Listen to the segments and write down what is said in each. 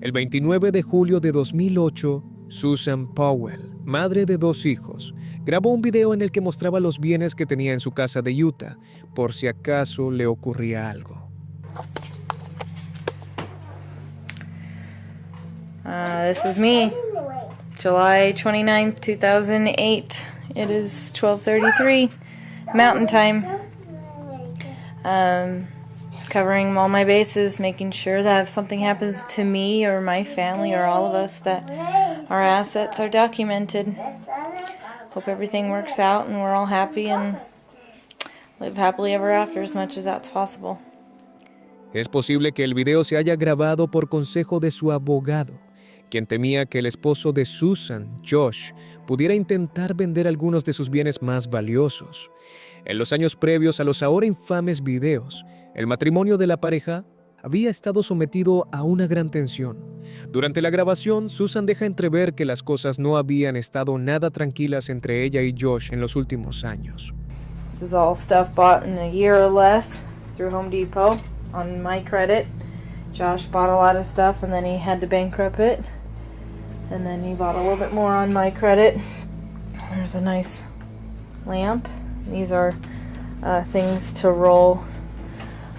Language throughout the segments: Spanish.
El 29 de julio de 2008, Susan Powell, madre de 2 hijos, grabó un video en el que mostraba los bienes que tenía en su casa de Utah, por si acaso le ocurría algo. This is me, July 29th, 2008. It is 12:33 Mountain Time. Covering all my bases, making sure that if something happens to me or my family or all of us, that our assets are documented. Hope everything works out and we're all happy and live happily ever after as much as that's possible. Es posible que el video se haya grabado por consejo de su abogado, quien temía que el esposo de Susan, Josh, pudiera intentar vender algunos de sus bienes más valiosos. En los años previos a los ahora infames videos, el matrimonio de la pareja había estado sometido a una gran tensión. Durante la grabación, Susan deja entrever que las cosas no habían estado nada tranquilas entre ella y Josh en los últimos años. This is all stuff bought in a year or less through Home Depot on my credit. Josh bought a lot of stuff and then he had to bankrupt it. And then he bought a little bit more on my credit. There's a nice lamp. These are things to roll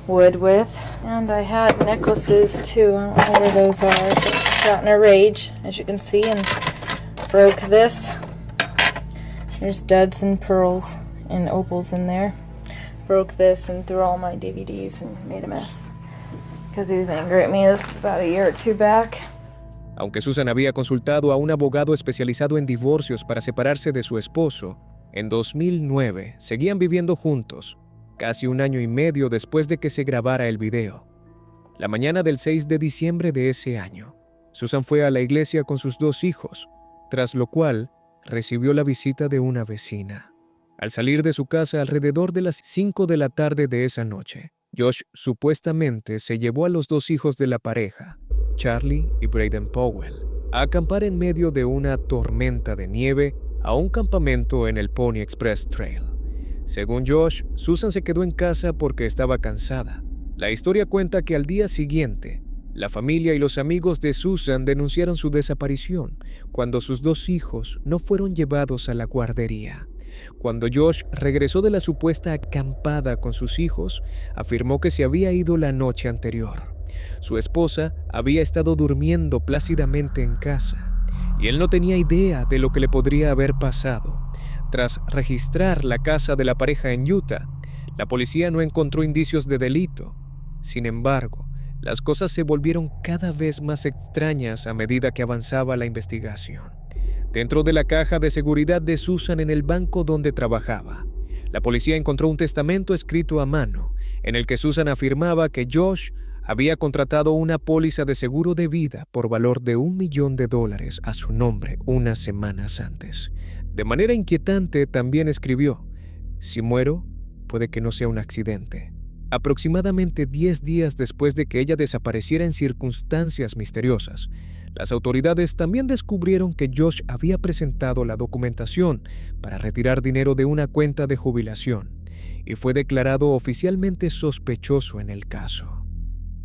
wood with. And I had necklaces too. I don't know where those are. I just got in a rage, as you can see, and broke this. There's duds and pearls and opals in there. Broke this and threw all my DVDs and made a mess. Because he was angry at me. This was about a year or two back. Aunque Susan había consultado a un abogado especializado en divorcios para separarse de su esposo, en 2009 seguían viviendo juntos, casi 1 año y medio después de que se grabara el video. La mañana del 6 de diciembre de ese año, Susan fue a la iglesia con sus 2 hijos, tras lo cual recibió la visita de una vecina. Al salir de su casa alrededor de las 5 de la tarde de esa noche, Josh supuestamente se llevó a los 2 hijos de la pareja, Charlie y Braden Powell, a acampar en medio de una tormenta de nieve a un campamento en el Pony Express Trail. Según Josh, Susan se quedó en casa porque estaba cansada. La historia cuenta que al día siguiente, la familia y los amigos de Susan denunciaron su desaparición cuando sus 2 hijos no fueron llevados a la guardería. Cuando Josh regresó de la supuesta acampada con sus hijos, afirmó que se había ido la noche anterior. Su esposa había estado durmiendo plácidamente en casa y él no tenía idea de lo que le podría haber pasado. Tras registrar la casa de la pareja en Utah, la policía no encontró indicios de delito. Sin embargo, las cosas se volvieron cada vez más extrañas a medida que avanzaba la investigación. Dentro de la caja de seguridad de Susan en el banco donde trabajaba, la policía encontró un testamento escrito a mano en el que Susan afirmaba que Josh había contratado una póliza de seguro de vida por valor de $1 millón a su nombre unas semanas antes. De manera inquietante también escribió: "Si muero, puede que no sea un accidente". Aproximadamente 10 días después de que ella desapareciera en circunstancias misteriosas, las autoridades también descubrieron que Josh había presentado la documentación para retirar dinero de una cuenta de jubilación y fue declarado oficialmente sospechoso en el caso.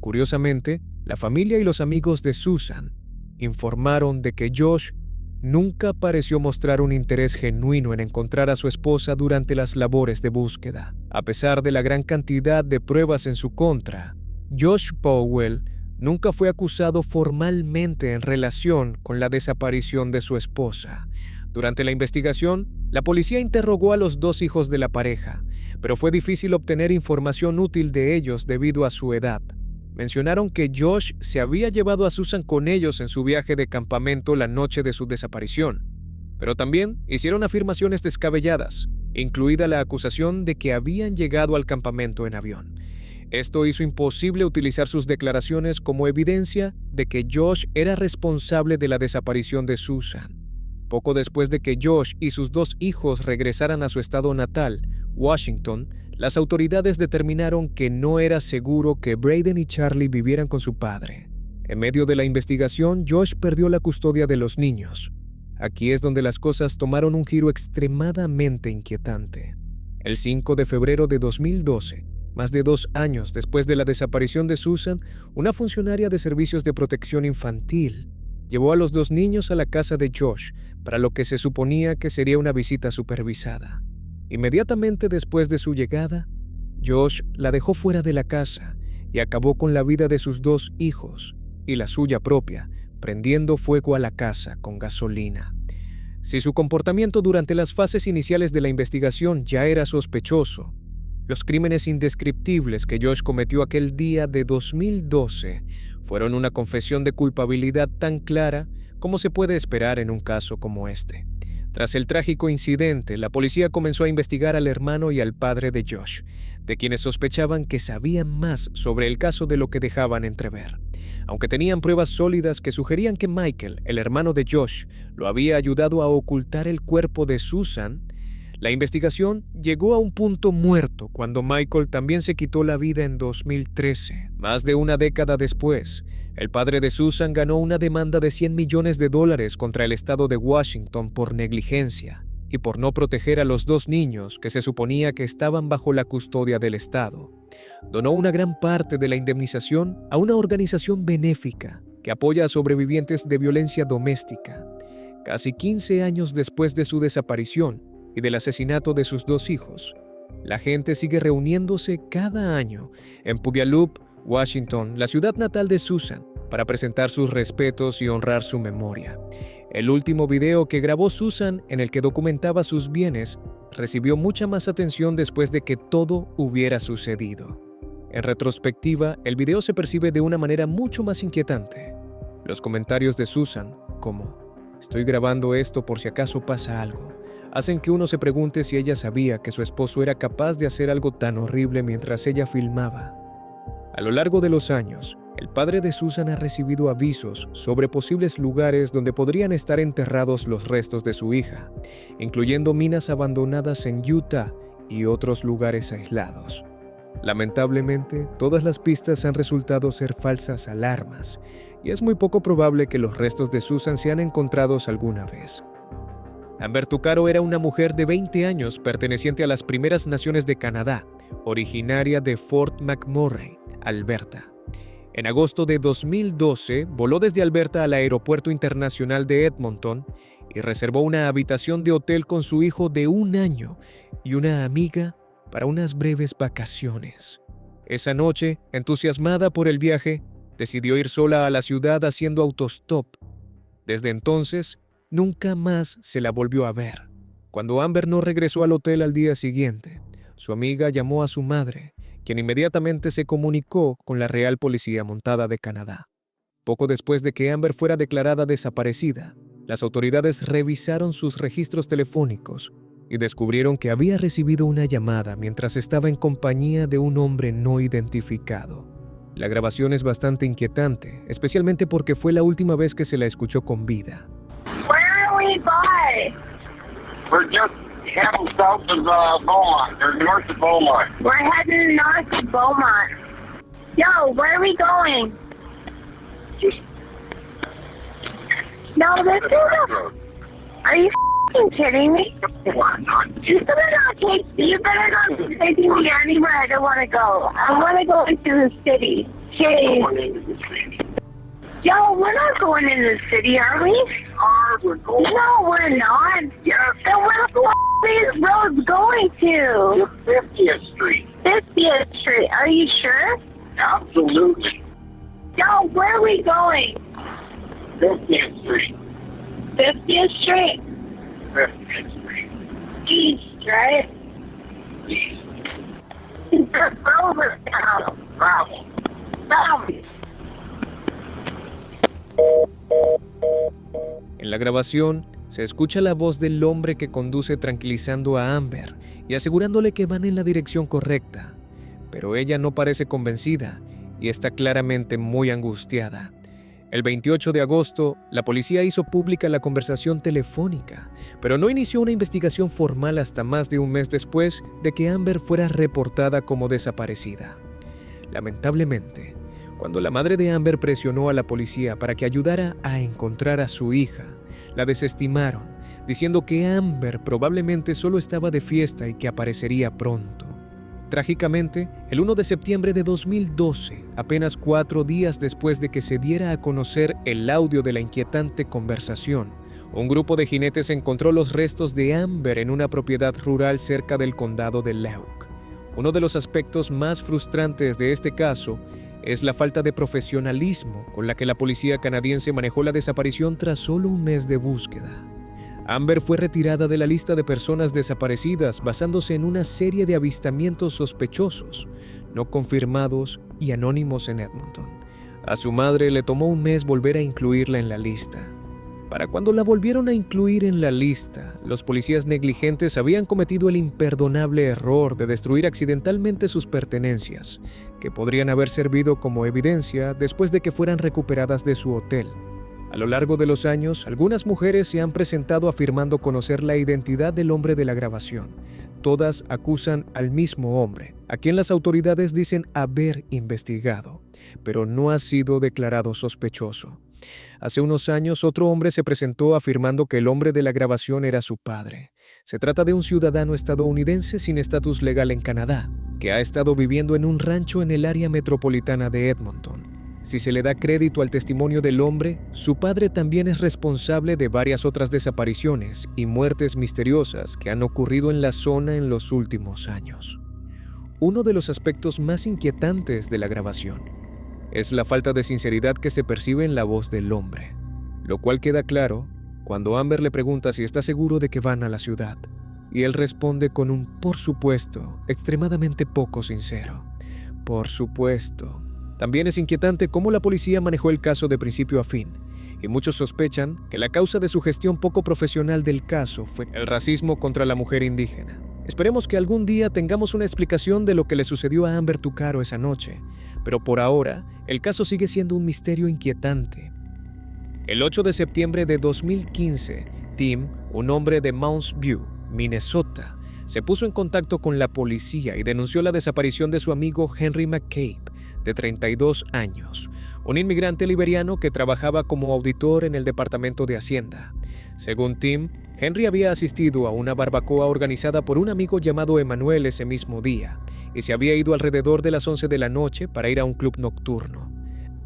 Curiosamente, la familia y los amigos de Susan informaron de que Josh nunca pareció mostrar un interés genuino en encontrar a su esposa durante las labores de búsqueda. A pesar de la gran cantidad de pruebas en su contra, Josh Powell nunca fue acusado formalmente en relación con la desaparición de su esposa. Durante la investigación, la policía interrogó a los 2 hijos de la pareja, pero fue difícil obtener información útil de ellos debido a su edad. Mencionaron que Josh se había llevado a Susan con ellos en su viaje de campamento la noche de su desaparición, pero también hicieron afirmaciones descabelladas, incluida la acusación de que habían llegado al campamento en avión. Esto hizo imposible utilizar sus declaraciones como evidencia de que Josh era responsable de la desaparición de Susan. Poco después de que Josh y sus 2 hijos regresaran a su estado natal, Washington, las autoridades determinaron que no era seguro que Braden y Charlie vivieran con su padre. En medio de la investigación, Josh perdió la custodia de los niños. Aquí es donde las cosas tomaron un giro extremadamente inquietante. El 5 de febrero de 2012, Más de 2 años después de la desaparición de Susan, una funcionaria de servicios de protección infantil llevó a los 2 niños a la casa de Josh para lo que se suponía que sería una visita supervisada. Inmediatamente después de su llegada, Josh la dejó fuera de la casa y acabó con la vida de sus 2 hijos y la suya propia, prendiendo fuego a la casa con gasolina. Si su comportamiento durante las fases iniciales de la investigación ya era sospechoso, los crímenes indescriptibles que Josh cometió aquel día de 2012 fueron una confesión de culpabilidad tan clara como se puede esperar en un caso como este. Tras el trágico incidente, la policía comenzó a investigar al hermano y al padre de Josh, de quienes sospechaban que sabían más sobre el caso de lo que dejaban entrever. Aunque tenían pruebas sólidas que sugerían que Michael, el hermano de Josh, lo había ayudado a ocultar el cuerpo de Susan, la investigación llegó a un punto muerto cuando Michael también se quitó la vida en 2013. Más de una década después, el padre de Susan ganó una demanda de $100 millones contra el estado de Washington por negligencia y por no proteger a los 2 niños que se suponía que estaban bajo la custodia del estado. Donó una gran parte de la indemnización a una organización benéfica que apoya a sobrevivientes de violencia doméstica. Casi 15 años después de su desaparición y del asesinato de sus 2 hijos, la gente sigue reuniéndose cada año en Puyallup, Washington, la ciudad natal de Susan, para presentar sus respetos y honrar su memoria. El último video que grabó Susan, en el que documentaba sus bienes, recibió mucha más atención después de que todo hubiera sucedido. En retrospectiva, el video se percibe de una manera mucho más inquietante. Los comentarios de Susan, como "estoy grabando esto por si acaso pasa algo", hacen que uno se pregunte si ella sabía que su esposo era capaz de hacer algo tan horrible mientras ella filmaba. A lo largo de los años, el padre de Susan ha recibido avisos sobre posibles lugares donde podrían estar enterrados los restos de su hija, incluyendo minas abandonadas en Utah y otros lugares aislados. Lamentablemente, todas las pistas han resultado ser falsas alarmas, y es muy poco probable que los restos de Susan sean encontrados alguna vez. Amber Tuccaro era una mujer de 20 años perteneciente a las Primeras Naciones de Canadá, originaria de Fort McMurray, Alberta. En agosto de 2012, voló desde Alberta al Aeropuerto Internacional de Edmonton y reservó una habitación de hotel con su hijo de 1 año y una amiga para unas breves vacaciones. Esa noche, entusiasmada por el viaje, decidió ir sola a la ciudad haciendo autostop. Desde entonces, nunca más se la volvió a ver. Cuando Amber no regresó al hotel al día siguiente, su amiga llamó a su madre, quien inmediatamente se comunicó con la Real Policía Montada de Canadá. Poco después de que Amber fuera declarada desaparecida, las autoridades revisaron sus registros telefónicos y descubrieron que había recibido una llamada mientras estaba en compañía de un hombre no identificado. La grabación es bastante inquietante, especialmente porque fue la última vez que se la escuchó con vida. Where are we by? We're just heading south of Beaumont, or north of Beaumont. We're heading north of Beaumont. Yo, where are we going? Just No, this is a... Are you f***ing kidding me? You better not take me anywhere I don't want to go. I want to go into the city. Jeez. Yo, we're not going into the city, are we? We're going No, we're not. Yes. Then where the f*** are these roads going to? to 50th Street. 50th Street. Are you sure? Absolutely. Yo, where are we going? 50th Street. 50th Street? 50th Street. East, right? East. Over now. Bravo. South. En la grabación, se escucha la voz del hombre que conduce tranquilizando a Amber y asegurándole que van en la dirección correcta, pero ella no parece convencida y está claramente muy angustiada. El 28 de agosto, la policía hizo pública la conversación telefónica, pero no inició una investigación formal hasta más de un mes después de que Amber fuera reportada como desaparecida. Lamentablemente, cuando la madre de Amber presionó a la policía para que ayudara a encontrar a su hija, la desestimaron, diciendo que Amber probablemente solo estaba de fiesta y que aparecería pronto. Trágicamente, el 1 de septiembre de 2012, apenas 4 días después de que se diera a conocer el audio de la inquietante conversación, un grupo de jinetes encontró los restos de Amber en una propiedad rural cerca del condado de Leuk. Uno de los aspectos más frustrantes de este caso es la falta de profesionalismo con la que la policía canadiense manejó la desaparición tras solo un mes de búsqueda. Amber fue retirada de la lista de personas desaparecidas basándose en una serie de avistamientos sospechosos, no confirmados y anónimos en Edmonton. A su madre le tomó un mes volver a incluirla en la lista. Para cuando la volvieron a incluir en la lista, los policías negligentes habían cometido el imperdonable error de destruir accidentalmente sus pertenencias, que podrían haber servido como evidencia después de que fueran recuperadas de su hotel. A lo largo de los años, algunas mujeres se han presentado afirmando conocer la identidad del hombre de la grabación. Todas acusan al mismo hombre, a quien las autoridades dicen haber investigado, pero no ha sido declarado sospechoso. Hace unos años, otro hombre se presentó afirmando que el hombre de la grabación era su padre. Se trata de un ciudadano estadounidense sin estatus legal en Canadá, que ha estado viviendo en un rancho en el área metropolitana de Edmonton. Si se le da crédito al testimonio del hombre, su padre también es responsable de varias otras desapariciones y muertes misteriosas que han ocurrido en la zona en los últimos años. Uno de los aspectos más inquietantes de la grabación es la falta de sinceridad que se percibe en la voz del hombre, lo cual queda claro cuando Amber le pregunta si está seguro de que van a la ciudad, y él responde con un "por supuesto" extremadamente poco sincero. Por supuesto. También es inquietante cómo la policía manejó el caso de principio a fin, y muchos sospechan que la causa de su gestión poco profesional del caso fue el racismo contra la mujer indígena. Esperemos que algún día tengamos una explicación de lo que le sucedió a Amber Tuccaro esa noche, pero por ahora, el caso sigue siendo un misterio inquietante. El 8 de septiembre de 2015, Tim, un hombre de Mounds View, Minnesota, se puso en contacto con la policía y denunció la desaparición de su amigo Henry McCabe, de 32 años, un inmigrante liberiano que trabajaba como auditor en el Departamento de Hacienda. Según Tim, Henry había asistido a una barbacoa organizada por un amigo llamado Emanuel ese mismo día y se había ido alrededor de las 11 de la noche para ir a un club nocturno.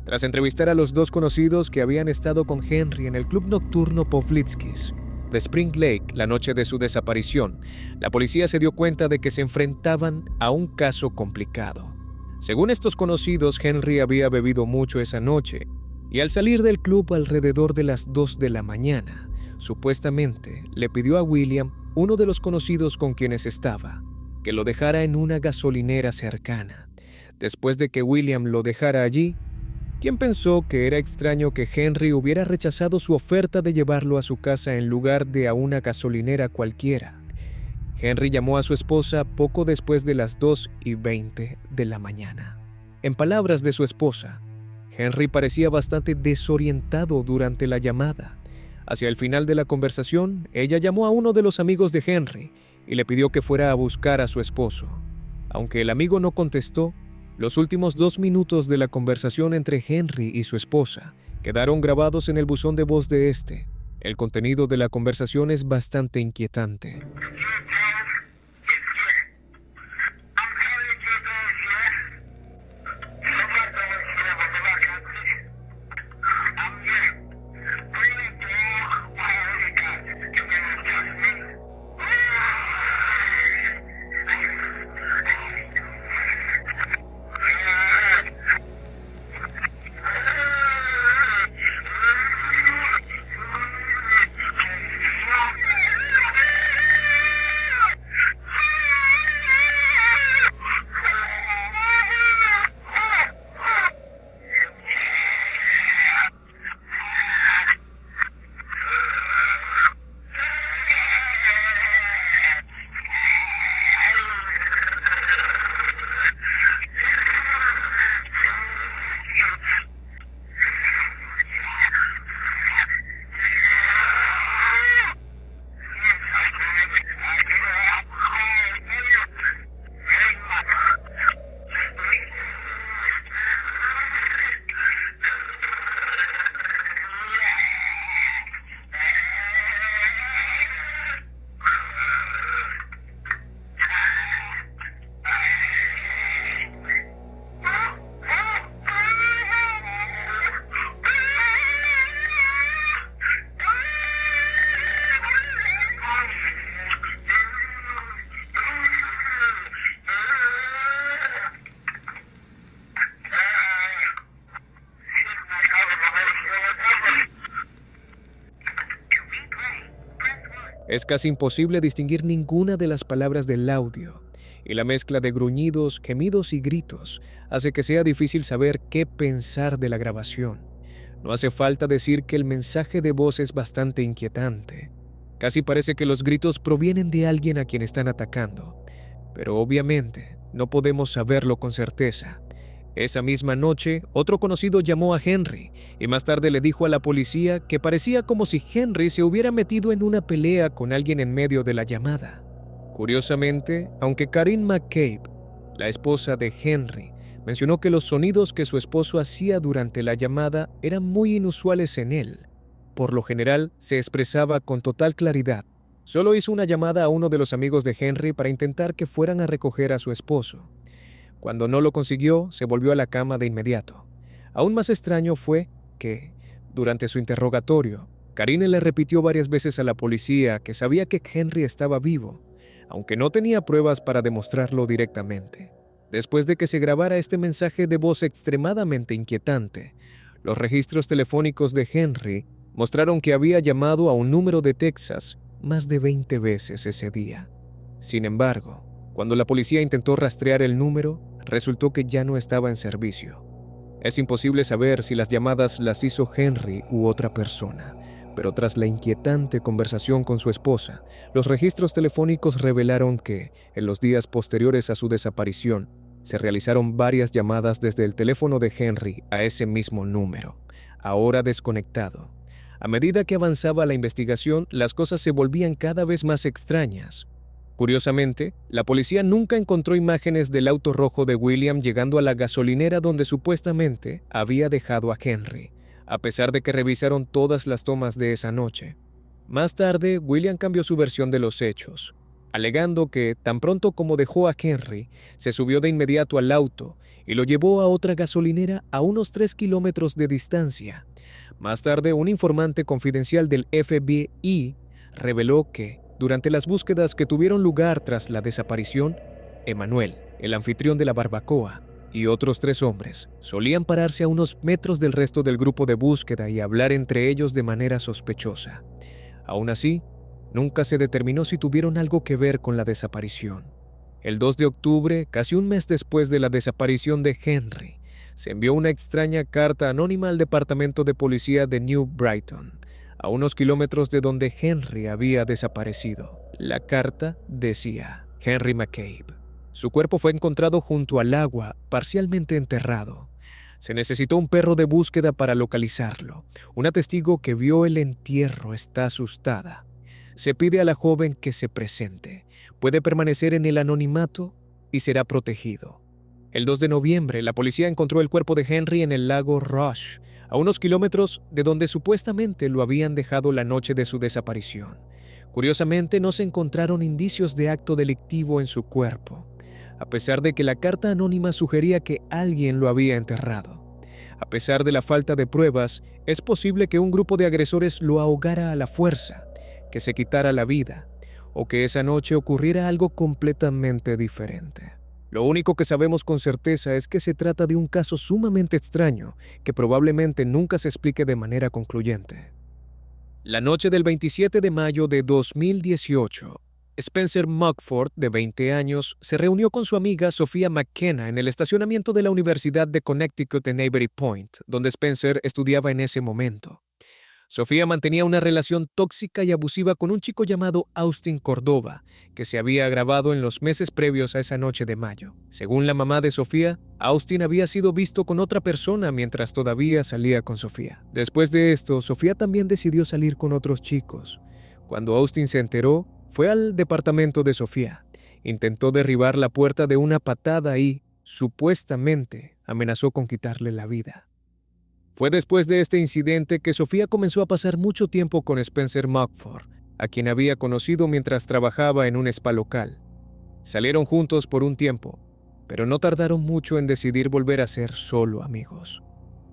Tras entrevistar a los dos conocidos que habían estado con Henry en el club nocturno Pavlitsky's de Spring Lake la noche de su desaparición, la policía se dio cuenta de que se enfrentaban a un caso complicado. Según estos conocidos, Henry había bebido mucho esa noche y al salir del club alrededor de las 2 de la mañana, supuestamente le pidió a William, uno de los conocidos con quienes estaba, que lo dejara en una gasolinera cercana. Después de que William lo dejara allí, ¿quién pensó que era extraño que Henry hubiera rechazado su oferta de llevarlo a su casa en lugar de a una gasolinera cualquiera? Henry llamó a su esposa poco después de las 2:20 de la mañana. En palabras de su esposa, Henry parecía bastante desorientado durante la llamada. Hacia el final de la conversación, ella llamó a uno de los amigos de Henry y le pidió que fuera a buscar a su esposo. Aunque el amigo no contestó, los últimos 2 minutos de la conversación entre Henry y su esposa quedaron grabados en el buzón de voz de este. El contenido de la conversación es bastante inquietante. Es casi imposible distinguir ninguna de las palabras del audio, y la mezcla de gruñidos, gemidos y gritos hace que sea difícil saber qué pensar de la grabación. No hace falta decir que el mensaje de voz es bastante inquietante. Casi parece que los gritos provienen de alguien a quien están atacando, pero obviamente no podemos saberlo con certeza. Esa misma noche, otro conocido llamó a Henry y más tarde le dijo a la policía que parecía como si Henry se hubiera metido en una pelea con alguien en medio de la llamada. Curiosamente, aunque Karine McCabe, la esposa de Henry, mencionó que los sonidos que su esposo hacía durante la llamada eran muy inusuales en él, por lo general se expresaba con total claridad. Solo hizo una llamada a uno de los amigos de Henry para intentar que fueran a recoger a su esposo. Cuando no lo consiguió, se volvió a la cama de inmediato. Aún más extraño fue que, durante su interrogatorio, Karine le repitió varias veces a la policía que sabía que Henry estaba vivo, aunque no tenía pruebas para demostrarlo directamente. Después de que se grabara este mensaje de voz extremadamente inquietante, los registros telefónicos de Henry mostraron que había llamado a un número de Texas más de 20 veces ese día. Sin embargo, cuando la policía intentó rastrear el número, resultó que ya no estaba en servicio. Es imposible saber si las llamadas las hizo Henry u otra persona, pero tras la inquietante conversación con su esposa, los registros telefónicos revelaron que, en los días posteriores a su desaparición, se realizaron varias llamadas desde el teléfono de Henry a ese mismo número, ahora desconectado. A medida que avanzaba la investigación, las cosas se volvían cada vez más extrañas. Curiosamente, la policía nunca encontró imágenes del auto rojo de William llegando a la gasolinera donde supuestamente había dejado a Henry, a pesar de que revisaron todas las tomas de esa noche. Más tarde, William cambió su versión de los hechos, alegando que, tan pronto como dejó a Henry, se subió de inmediato al auto y lo llevó a otra gasolinera a unos 3 kilómetros de distancia. Más tarde, un informante confidencial del FBI reveló que, durante las búsquedas que tuvieron lugar tras la desaparición, Emanuel, el anfitrión de la barbacoa, y otros 3 hombres solían pararse a unos metros del resto del grupo de búsqueda y hablar entre ellos de manera sospechosa. Aún así, nunca se determinó si tuvieron algo que ver con la desaparición. El 2 de octubre, casi un mes después de la desaparición de Henry, se envió una extraña carta anónima al departamento de policía de New Brighton, a unos kilómetros de donde Henry había desaparecido. La carta decía: Henry McCabe. Su cuerpo fue encontrado junto al agua, parcialmente enterrado. Se necesitó un perro de búsqueda para localizarlo. Una testigo que vio el entierro está asustada. Se pide a la joven que se presente. Puede permanecer en el anonimato y será protegido. El 2 de noviembre, la policía encontró el cuerpo de Henry en el lago Rush, a unos kilómetros de donde supuestamente lo habían dejado la noche de su desaparición. Curiosamente, no se encontraron indicios de acto delictivo en su cuerpo, a pesar de que la carta anónima sugería que alguien lo había enterrado. A pesar de la falta de pruebas, es posible que un grupo de agresores lo ahogara a la fuerza, que se quitara la vida, o que esa noche ocurriera algo completamente diferente. Lo único que sabemos con certeza es que se trata de un caso sumamente extraño que probablemente nunca se explique de manera concluyente. La noche del 27 de mayo de 2018, Spencer Mugford, de 20 años, se reunió con su amiga Sofía McKenna en el estacionamiento de la Universidad de Connecticut en Avery Point, donde Spencer estudiaba en ese momento. Sofía mantenía una relación tóxica y abusiva con un chico llamado Austin Cordova, que se había agravado en los meses previos a esa noche de mayo. Según la mamá de Sofía, Austin había sido visto con otra persona mientras todavía salía con Sofía. Después de esto, Sofía también decidió salir con otros chicos. Cuando Austin se enteró, fue al departamento de Sofía. Intentó derribar la puerta de una patada y, supuestamente, amenazó con quitarle la vida. Fue después de este incidente que Sofía comenzó a pasar mucho tiempo con Spencer Mugford, a quien había conocido mientras trabajaba en un spa local. Salieron juntos por un tiempo, pero no tardaron mucho en decidir volver a ser solo amigos.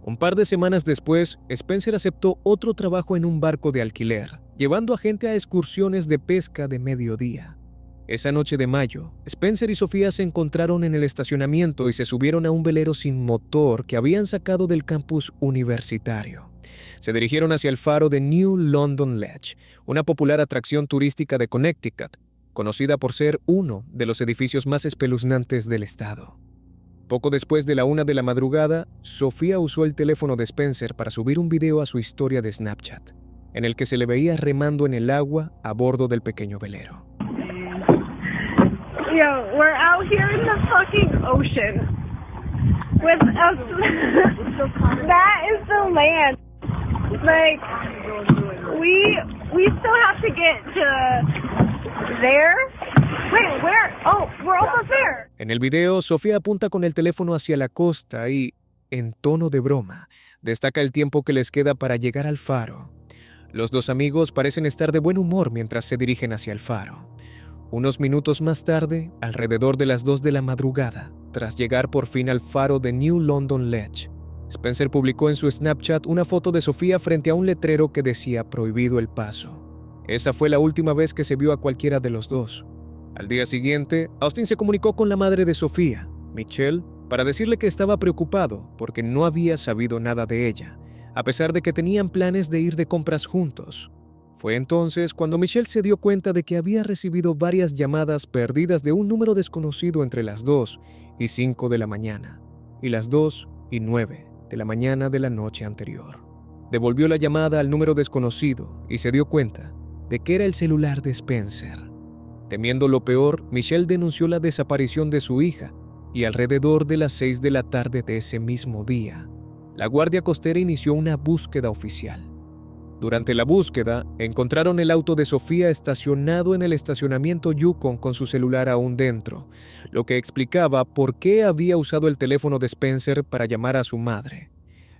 Un par de semanas después, Spencer aceptó otro trabajo en un barco de alquiler, llevando a gente a excursiones de pesca de mediodía. Esa noche de mayo, Spencer y Sofía se encontraron en el estacionamiento y se subieron a un velero sin motor que habían sacado del campus universitario. Se dirigieron hacia el faro de New London Ledge, una popular atracción turística de Connecticut, conocida por ser uno de los edificios más espeluznantes del estado. Poco después de la 1 de la madrugada, Sofía usó el teléfono de Spencer para subir un video a su historia de Snapchat, en el que se le veía remando en el agua a bordo del pequeño velero. Yo, we're out here in the fucking ocean with us. That is the land. Like, we still have to get to there. Wait, where? Oh, we're almost there. En el video, Sofía apunta con el teléfono hacia la costa y, en tono de broma, destaca el tiempo que les queda para llegar al faro. Los dos amigos parecen estar de buen humor mientras se dirigen hacia el faro. Unos minutos más tarde, alrededor de las 2 de la madrugada, tras llegar por fin al faro de New London Ledge, Spencer publicó en su Snapchat una foto de Sofía frente a un letrero que decía prohibido el paso. Esa fue la última vez que se vio a cualquiera de los dos. Al día siguiente, Austin se comunicó con la madre de Sofía, Michelle, para decirle que estaba preocupado porque no había sabido nada de ella, a pesar de que tenían planes de ir de compras juntos. Fue entonces cuando Michelle se dio cuenta de que había recibido varias llamadas perdidas de un número desconocido entre las 2 y 5 de la mañana y las 2 y 9 de la mañana de la noche anterior. Devolvió la llamada al número desconocido y se dio cuenta de que era el celular de Spencer. Temiendo lo peor, Michelle denunció la desaparición de su hija y alrededor de las 6 de la tarde de ese mismo día, la Guardia Costera inició una búsqueda oficial. Durante la búsqueda, encontraron el auto de Sofía estacionado en el estacionamiento Yukon con su celular aún dentro, lo que explicaba por qué había usado el teléfono de Spencer para llamar a su madre.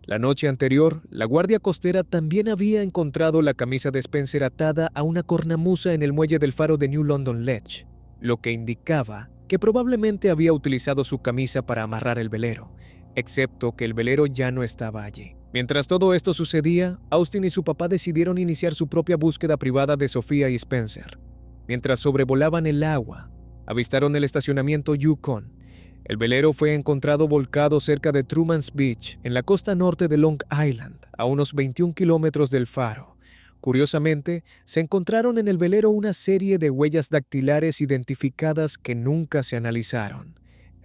La noche anterior, la Guardia Costera también había encontrado la camisa de Spencer atada a una cornamusa en el muelle del faro de New London Ledge, lo que indicaba que probablemente había utilizado su camisa para amarrar el velero, excepto que el velero ya no estaba allí. Mientras todo esto sucedía, Austin y su papá decidieron iniciar su propia búsqueda privada de Sofía y Spencer. Mientras sobrevolaban el agua, avistaron el estacionamiento Yukon. El velero fue encontrado volcado cerca de Truman's Beach, en la costa norte de Long Island, a unos 21 kilómetros del faro. Curiosamente, se encontraron en el velero una serie de huellas dactilares identificadas que nunca se analizaron.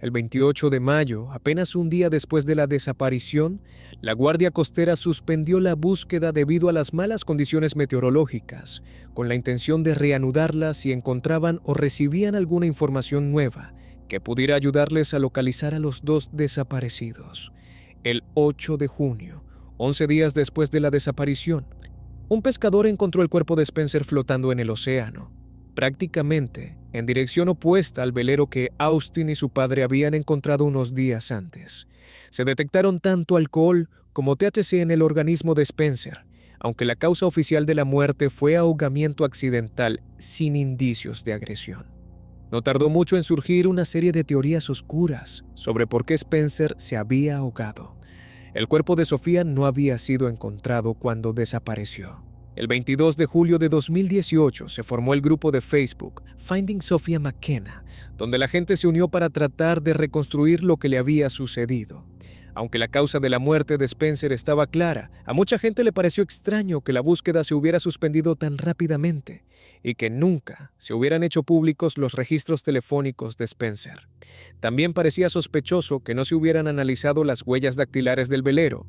El 28 de mayo, apenas un día después de la desaparición, la Guardia Costera suspendió la búsqueda debido a las malas condiciones meteorológicas, con la intención de reanudarla si encontraban o recibían alguna información nueva que pudiera ayudarles a localizar a los dos desaparecidos. El 8 de junio, 11 días después de la desaparición, un pescador encontró el cuerpo de Spencer flotando en el océano, prácticamente en dirección opuesta al velero que Austin y su padre habían encontrado unos días antes. Se detectaron tanto alcohol como THC en el organismo de Spencer, aunque la causa oficial de la muerte fue ahogamiento accidental sin indicios de agresión. No tardó mucho en surgir una serie de teorías oscuras sobre por qué Spencer se había ahogado. El cuerpo de Sofía no había sido encontrado cuando desapareció. El 22 de julio de 2018 se formó el grupo de Facebook Finding Sophia McKenna, donde la gente se unió para tratar de reconstruir lo que le había sucedido. Aunque la causa de la muerte de Spencer estaba clara, a mucha gente le pareció extraño que la búsqueda se hubiera suspendido tan rápidamente y que nunca se hubieran hecho públicos los registros telefónicos de Spencer. También parecía sospechoso que no se hubieran analizado las huellas dactilares del velero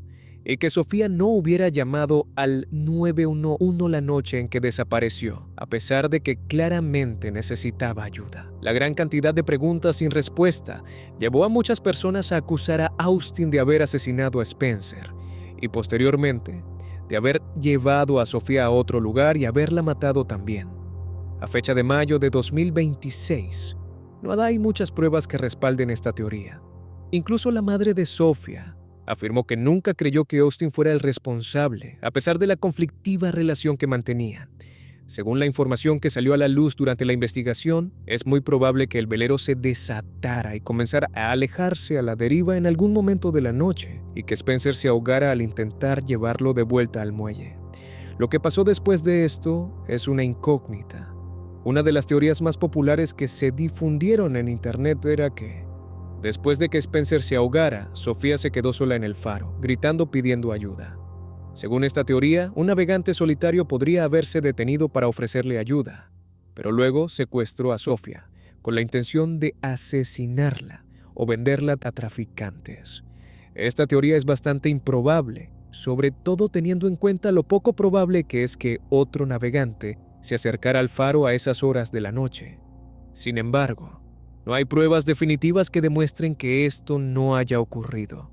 y que Sofía no hubiera llamado al 911 la noche en que desapareció, a pesar de que claramente necesitaba ayuda. La gran cantidad de preguntas sin respuesta llevó a muchas personas a acusar a Austin de haber asesinado a Spencer y posteriormente de haber llevado a Sofía a otro lugar y haberla matado también. A fecha de mayo de 2026, no hay muchas pruebas que respalden esta teoría. Incluso la madre de Sofía afirmó que nunca creyó que Austin fuera el responsable, a pesar de la conflictiva relación que mantenían. Según la información que salió a la luz durante la investigación, es muy probable que el velero se desatara y comenzara a alejarse a la deriva en algún momento de la noche y que Spencer se ahogara al intentar llevarlo de vuelta al muelle. Lo que pasó después de esto es una incógnita. Una de las teorías más populares que se difundieron en internet era que, después de que Spencer se ahogara, Sofía se quedó sola en el faro, gritando pidiendo ayuda. Según esta teoría, un navegante solitario podría haberse detenido para ofrecerle ayuda, pero luego secuestró a Sofía con la intención de asesinarla o venderla a traficantes. Esta teoría es bastante improbable, sobre todo teniendo en cuenta lo poco probable que es que otro navegante se acercara al faro a esas horas de la noche. Sin embargo, no hay pruebas definitivas que demuestren que esto no haya ocurrido.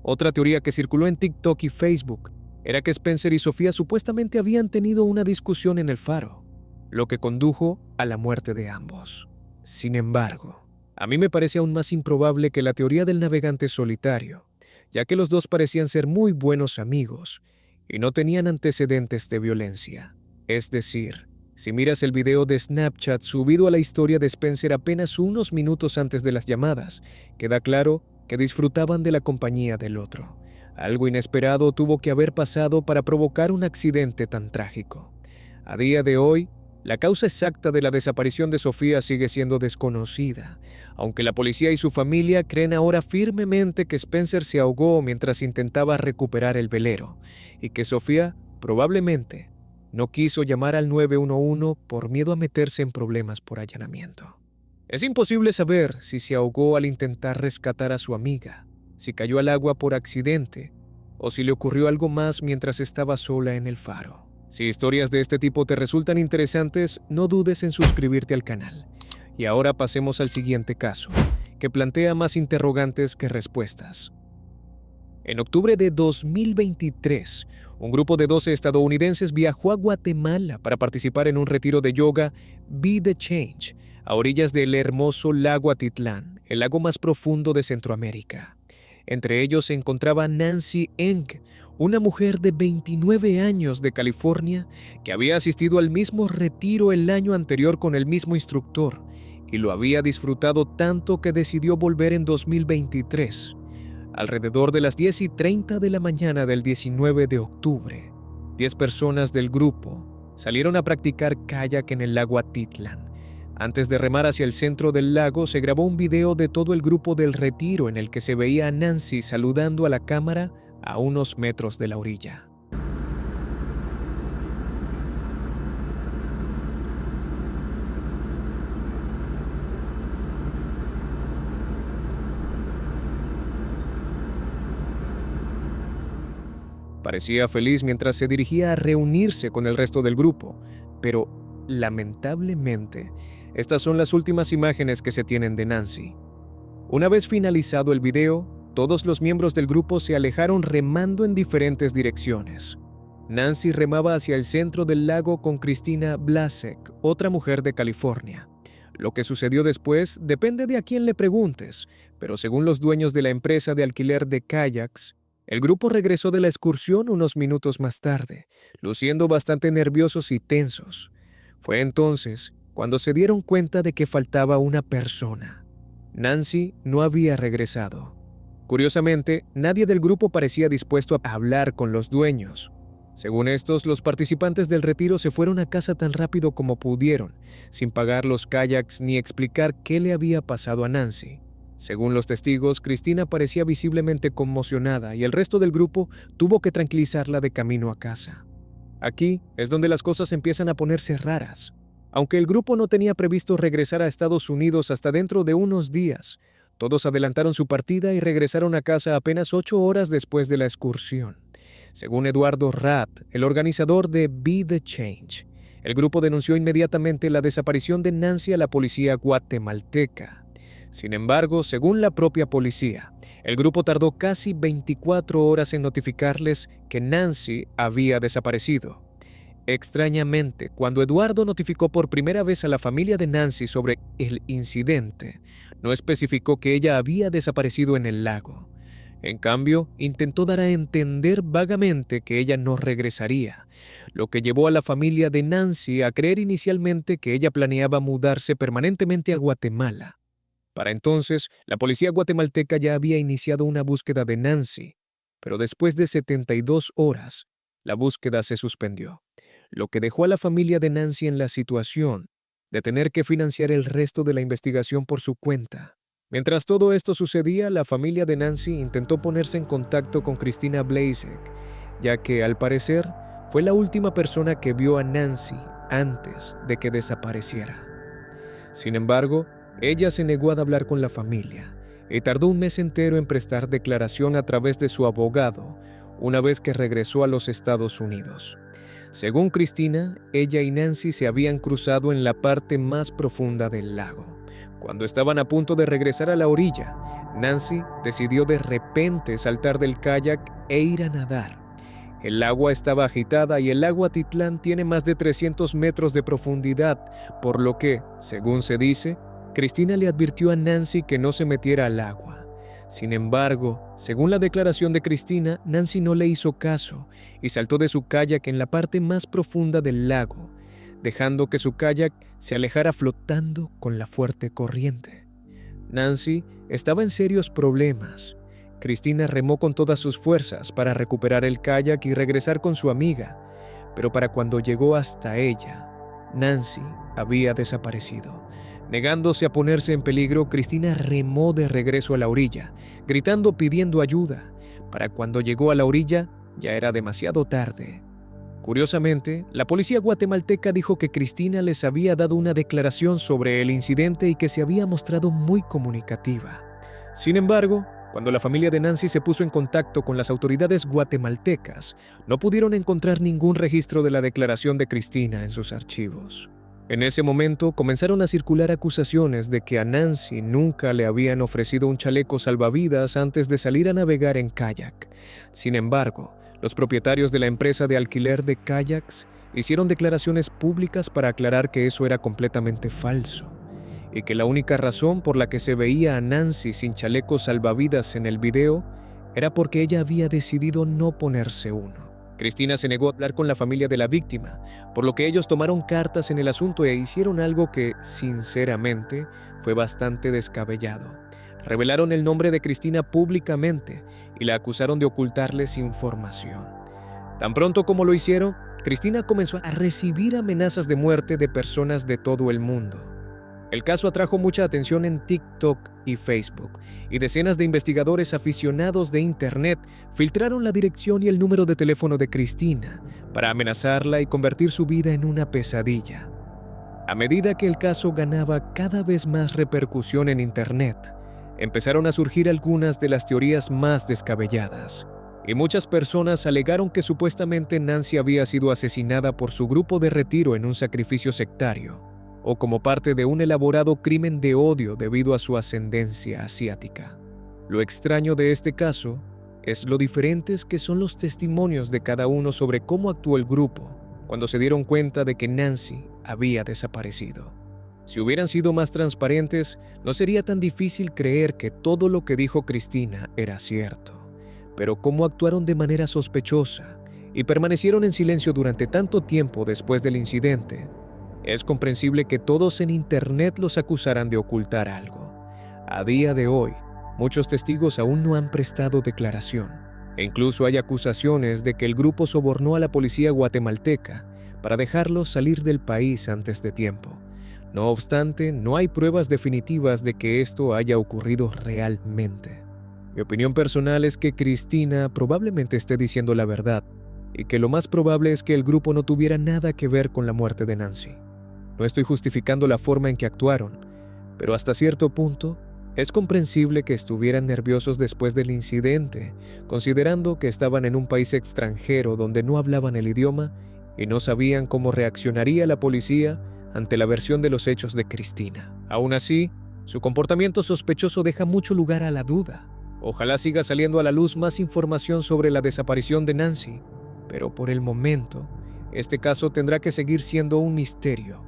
Otra teoría que circuló en TikTok y Facebook era que Spencer y Sofía supuestamente habían tenido una discusión en el faro, lo que condujo a la muerte de ambos. Sin embargo, a mí me parece aún más improbable que la teoría del navegante solitario, ya que los dos parecían ser muy buenos amigos y no tenían antecedentes de violencia. Es decir, si miras el video de Snapchat subido a la historia de Spencer apenas unos minutos antes de las llamadas, queda claro que disfrutaban de la compañía del otro. Algo inesperado tuvo que haber pasado para provocar un accidente tan trágico. A día de hoy, la causa exacta de la desaparición de Sofía sigue siendo desconocida, aunque la policía y su familia creen ahora firmemente que Spencer se ahogó mientras intentaba recuperar el velero y que Sofía probablemente no quiso llamar al 911 por miedo a meterse en problemas por allanamiento. Es imposible saber si se ahogó al intentar rescatar a su amiga, si cayó al agua por accidente o si le ocurrió algo más mientras estaba sola en el faro. Si historias de este tipo te resultan interesantes, no dudes en suscribirte al canal. Y ahora pasemos al siguiente caso, que plantea más interrogantes que respuestas. En octubre de 2023, un grupo de 12 estadounidenses viajó a Guatemala para participar en un retiro de yoga Be the Change, a orillas del hermoso lago Atitlán, el lago más profundo de Centroamérica. Entre ellos se encontraba Nancy Eng, una mujer de 29 años de California que había asistido al mismo retiro el año anterior con el mismo instructor y lo había disfrutado tanto que decidió volver en 2023. Alrededor de las 10:30 de la mañana del 19 de octubre, 10 personas del grupo salieron a practicar kayak en el lago Atitlán. Antes de remar hacia el centro del lago, se grabó un video de todo el grupo del retiro en el que se veía a Nancy saludando a la cámara a unos metros de la orilla. Parecía feliz mientras se dirigía a reunirse con el resto del grupo, pero lamentablemente, estas son las últimas imágenes que se tienen de Nancy. Una vez finalizado el video, todos los miembros del grupo se alejaron remando en diferentes direcciones. Nancy remaba hacia el centro del lago con Christina Blasek, otra mujer de California. Lo que sucedió después depende de a quién le preguntes, pero según los dueños de la empresa de alquiler de kayaks, el grupo regresó de la excursión unos minutos más tarde, luciendo bastante nerviosos y tensos. Fue entonces cuando se dieron cuenta de que faltaba una persona. Nancy no había regresado. Curiosamente, nadie del grupo parecía dispuesto a hablar con los dueños. Según estos, los participantes del retiro se fueron a casa tan rápido como pudieron, sin pagar los kayaks ni explicar qué le había pasado a Nancy. Según los testigos, Christina parecía visiblemente conmocionada y el resto del grupo tuvo que tranquilizarla de camino a casa. Aquí es donde las cosas empiezan a ponerse raras. Aunque el grupo no tenía previsto regresar a Estados Unidos hasta dentro de unos días, todos adelantaron su partida y regresaron a casa apenas 8 horas después de la excursión. Según Eduardo Rath, el organizador de Be the Change, el grupo denunció inmediatamente la desaparición de Nancy a la policía guatemalteca. Sin embargo, según la propia policía, el grupo tardó casi 24 horas en notificarles que Nancy había desaparecido. Extrañamente, cuando Eduardo notificó por primera vez a la familia de Nancy sobre el incidente, no especificó que ella había desaparecido en el lago. En cambio, intentó dar a entender vagamente que ella no regresaría, lo que llevó a la familia de Nancy a creer inicialmente que ella planeaba mudarse permanentemente a Guatemala. Para entonces, la policía guatemalteca ya había iniciado una búsqueda de Nancy, pero después de 72 horas, la búsqueda se suspendió, lo que dejó a la familia de Nancy en la situación de tener que financiar el resto de la investigación por su cuenta. Mientras todo esto sucedía, la familia de Nancy intentó ponerse en contacto con Christina Blasek. ya que al parecer fue la última persona que vio a Nancy antes de que desapareciera. Sin embargo, ella se negó a hablar con la familia y tardó un mes entero en prestar declaración a través de su abogado una vez que regresó a los Estados Unidos. Según Cristina, ella y Nancy se habían cruzado en la parte más profunda del lago. Cuando estaban a punto de regresar a la orilla, Nancy decidió de repente saltar del kayak e ir a nadar. El agua estaba agitada y el lago Atitlán tiene más de 300 metros de profundidad, por lo que, según se dice, Cristina le advirtió a Nancy que no se metiera al agua. Sin embargo, según la declaración de Cristina, Nancy no le hizo caso y saltó de su kayak en la parte más profunda del lago, dejando que su kayak se alejara flotando con la fuerte corriente. Nancy estaba en serios problemas. Cristina remó con todas sus fuerzas para recuperar el kayak y regresar con su amiga, pero para cuando llegó hasta ella, Nancy había desaparecido. Negándose a ponerse en peligro, Cristina remó de regreso a la orilla, gritando pidiendo ayuda. Para cuando llegó a la orilla, ya era demasiado tarde. Curiosamente, la policía guatemalteca dijo que Cristina les había dado una declaración sobre el incidente y que se había mostrado muy comunicativa. Sin embargo, cuando la familia de Nancy se puso en contacto con las autoridades guatemaltecas, no pudieron encontrar ningún registro de la declaración de Cristina en sus archivos. En ese momento comenzaron a circular acusaciones de que a Nancy nunca le habían ofrecido un chaleco salvavidas antes de salir a navegar en kayak. Sin embargo, los propietarios de la empresa de alquiler de kayaks hicieron declaraciones públicas para aclarar que eso era completamente falso y que la única razón por la que se veía a Nancy sin chaleco salvavidas en el video era porque ella había decidido no ponerse uno. Cristina se negó a hablar con la familia de la víctima, por lo que ellos tomaron cartas en el asunto e hicieron algo que, sinceramente, fue bastante descabellado. Revelaron el nombre de Cristina públicamente y la acusaron de ocultarles información. Tan pronto como lo hicieron, Cristina comenzó a recibir amenazas de muerte de personas de todo el mundo. El caso atrajo mucha atención en TikTok y Facebook, y decenas de investigadores aficionados de Internet filtraron la dirección y el número de teléfono de Cristina para amenazarla y convertir su vida en una pesadilla. A medida que el caso ganaba cada vez más repercusión en Internet, empezaron a surgir algunas de las teorías más descabelladas, y muchas personas alegaron que supuestamente Nancy había sido asesinada por su grupo de retiro en un sacrificio sectario, o como parte de un elaborado crimen de odio debido a su ascendencia asiática. Lo extraño de este caso es lo diferentes que son los testimonios de cada uno sobre cómo actuó el grupo cuando se dieron cuenta de que Nancy había desaparecido. Si hubieran sido más transparentes, no sería tan difícil creer que todo lo que dijo Cristina era cierto. Pero cómo actuaron de manera sospechosa y permanecieron en silencio durante tanto tiempo después del incidente, es comprensible que todos en Internet los acusaran de ocultar algo. A día de hoy, muchos testigos aún no han prestado declaración, e incluso hay acusaciones de que el grupo sobornó a la policía guatemalteca para dejarlos salir del país antes de tiempo. No obstante, no hay pruebas definitivas de que esto haya ocurrido realmente. Mi opinión personal es que Cristina probablemente esté diciendo la verdad, y que lo más probable es que el grupo no tuviera nada que ver con la muerte de Nancy. No estoy justificando la forma en que actuaron, pero hasta cierto punto es comprensible que estuvieran nerviosos después del incidente, considerando que estaban en un país extranjero donde no hablaban el idioma y no sabían cómo reaccionaría la policía ante la versión de los hechos de Cristina. Aún así, su comportamiento sospechoso deja mucho lugar a la duda. Ojalá siga saliendo a la luz más información sobre la desaparición de Nancy, pero por el momento, este caso tendrá que seguir siendo un misterio.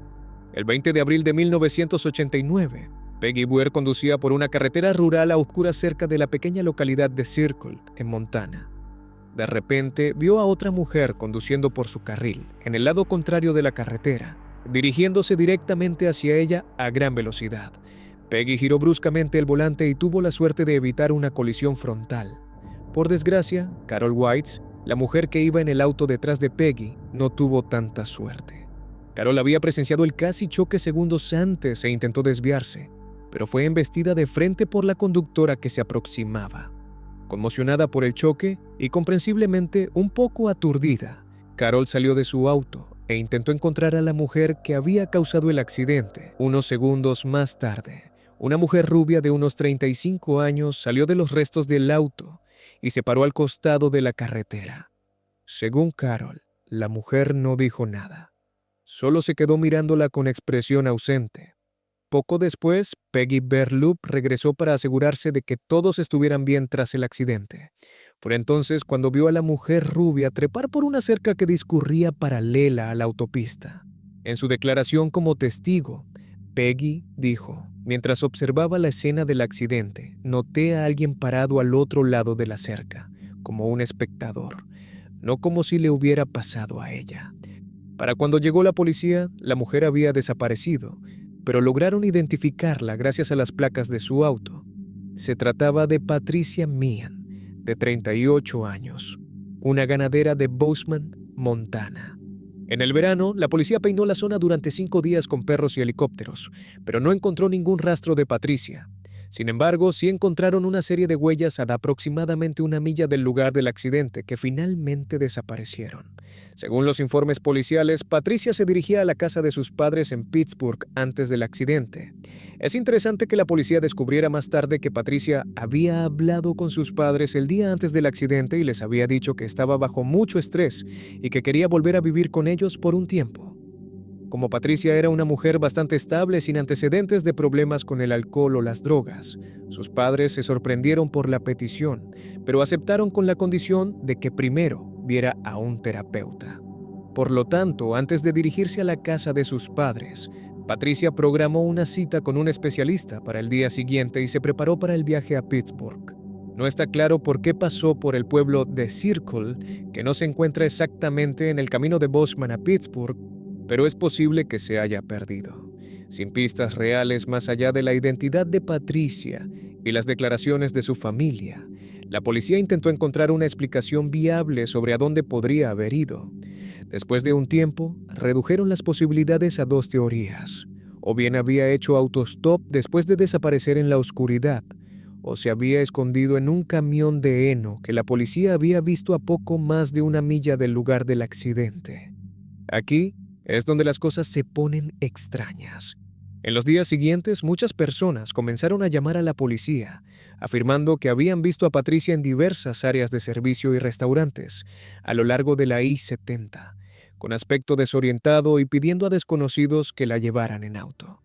El 20 de abril de 1989, Peggy Buer conducía por una carretera rural a oscuras cerca de la pequeña localidad de Circle, en Montana. De repente, vio a otra mujer conduciendo por su carril, en el lado contrario de la carretera, dirigiéndose directamente hacia ella a gran velocidad. Peggy giró bruscamente el volante y tuvo la suerte de evitar una colisión frontal. Por desgracia, Carol Weitz, la mujer que iba en el auto detrás de Peggy, no tuvo tanta suerte. Carol había presenciado el casi choque segundos antes e intentó desviarse, pero fue embestida de frente por la conductora que se aproximaba. Conmocionada por el choque y comprensiblemente un poco aturdida, Carol salió de su auto e intentó encontrar a la mujer que había causado el accidente. Unos segundos más tarde, una mujer rubia de unos 35 años salió de los restos del auto y se paró al costado de la carretera. Según Carol, la mujer no dijo nada. Solo se quedó mirándola con expresión ausente. Poco después, Peggy Berlup regresó para asegurarse de que todos estuvieran bien tras el accidente. Fue entonces cuando vio a la mujer rubia trepar por una cerca que discurría paralela a la autopista. En su declaración como testigo, Peggy dijo: mientras observaba la escena del accidente, noté a alguien parado al otro lado de la cerca, como un espectador, no como si le hubiera pasado a ella. Para cuando llegó la policía, la mujer había desaparecido, pero lograron identificarla gracias a las placas de su auto. Se trataba de Patricia Meehan, de 38 años, una ganadera de Bozeman, Montana. En el verano, la policía peinó la zona durante 5 días con perros y helicópteros, pero no encontró ningún rastro de Patricia. Sin embargo, sí encontraron una serie de huellas a aproximadamente 1 milla del lugar del accidente que finalmente desaparecieron. Según los informes policiales, Patricia se dirigía a la casa de sus padres en Pittsburgh antes del accidente. Es interesante que la policía descubriera más tarde que Patricia había hablado con sus padres el día antes del accidente y les había dicho que estaba bajo mucho estrés y que quería volver a vivir con ellos por un tiempo. Como Patricia era una mujer bastante estable sin antecedentes de problemas con el alcohol o las drogas, sus padres se sorprendieron por la petición, pero aceptaron con la condición de que primero viera a un terapeuta. Por lo tanto, antes de dirigirse a la casa de sus padres, Patricia programó una cita con un especialista para el día siguiente y se preparó para el viaje a Pittsburgh. No está claro por qué pasó por el pueblo de Circle, que no se encuentra exactamente en el camino de Bozeman a Pittsburgh, pero es posible que se haya perdido. Sin pistas reales más allá de la identidad de Patricia y las declaraciones de su familia, la policía intentó encontrar una explicación viable sobre a dónde podría haber ido. Después de un tiempo, redujeron las posibilidades a 2 teorías. O bien había hecho autostop después de desaparecer en la oscuridad, o se había escondido en un camión de heno que la policía había visto a poco más de 1 milla del lugar del accidente. Aquí es donde las cosas se ponen extrañas. En los días siguientes, muchas personas comenzaron a llamar a la policía, afirmando que habían visto a Patricia en diversas áreas de servicio y restaurantes a lo largo de la I-70, con aspecto desorientado y pidiendo a desconocidos que la llevaran en auto.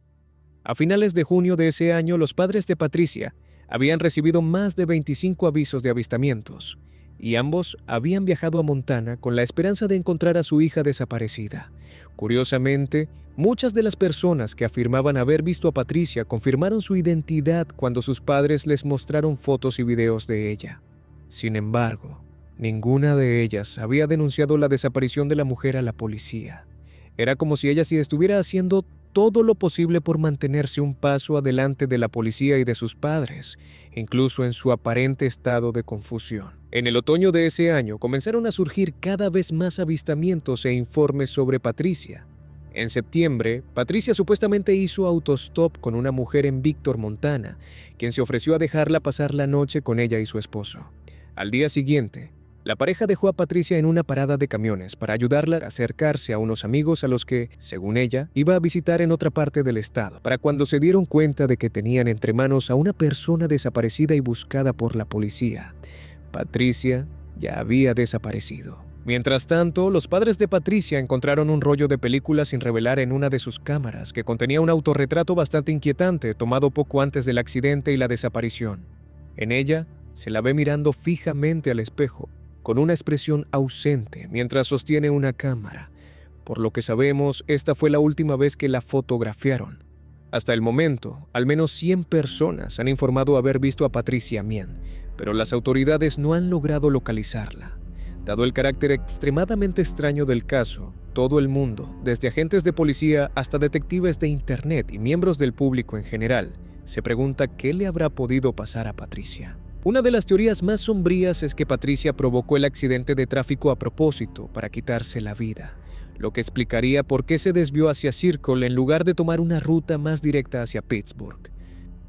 A finales de junio de ese año, los padres de Patricia habían recibido más de 25 avisos de avistamientos, y ambos habían viajado a Montana con la esperanza de encontrar a su hija desaparecida. Curiosamente, muchas de las personas que afirmaban haber visto a Patricia confirmaron su identidad cuando sus padres les mostraron fotos y videos de ella. Sin embargo, ninguna de ellas había denunciado la desaparición de la mujer a la policía. Era como si ella sí estuviera haciendo todo lo posible por mantenerse un paso adelante de la policía y de sus padres, incluso en su aparente estado de confusión. En el otoño de ese año comenzaron a surgir cada vez más avistamientos e informes sobre Patricia. En septiembre, Patricia supuestamente hizo autostop con una mujer en Victor, Montana, quien se ofreció a dejarla pasar la noche con ella y su esposo. Al día siguiente, la pareja dejó a Patricia en una parada de camiones para ayudarla a acercarse a unos amigos a los que, según ella, iba a visitar en otra parte del estado, para cuando se dieron cuenta de que tenían entre manos a una persona desaparecida y buscada por la policía. Patricia ya había desaparecido. Mientras tanto, los padres de Patricia encontraron un rollo de película sin revelar en una de sus cámaras que contenía un autorretrato bastante inquietante tomado poco antes del accidente y la desaparición. En ella, se la ve mirando fijamente al espejo, con una expresión ausente mientras sostiene una cámara. Por lo que sabemos, esta fue la última vez que la fotografiaron. Hasta el momento, al menos 100 personas han informado haber visto a Patricia Meehan, pero las autoridades no han logrado localizarla. Dado el carácter extremadamente extraño del caso, todo el mundo, desde agentes de policía hasta detectives de internet y miembros del público en general, se pregunta qué le habrá podido pasar a Patricia. Una de las teorías más sombrías es que Patricia provocó el accidente de tráfico a propósito para quitarse la vida, lo que explicaría por qué se desvió hacia Circle en lugar de tomar una ruta más directa hacia Pittsburgh.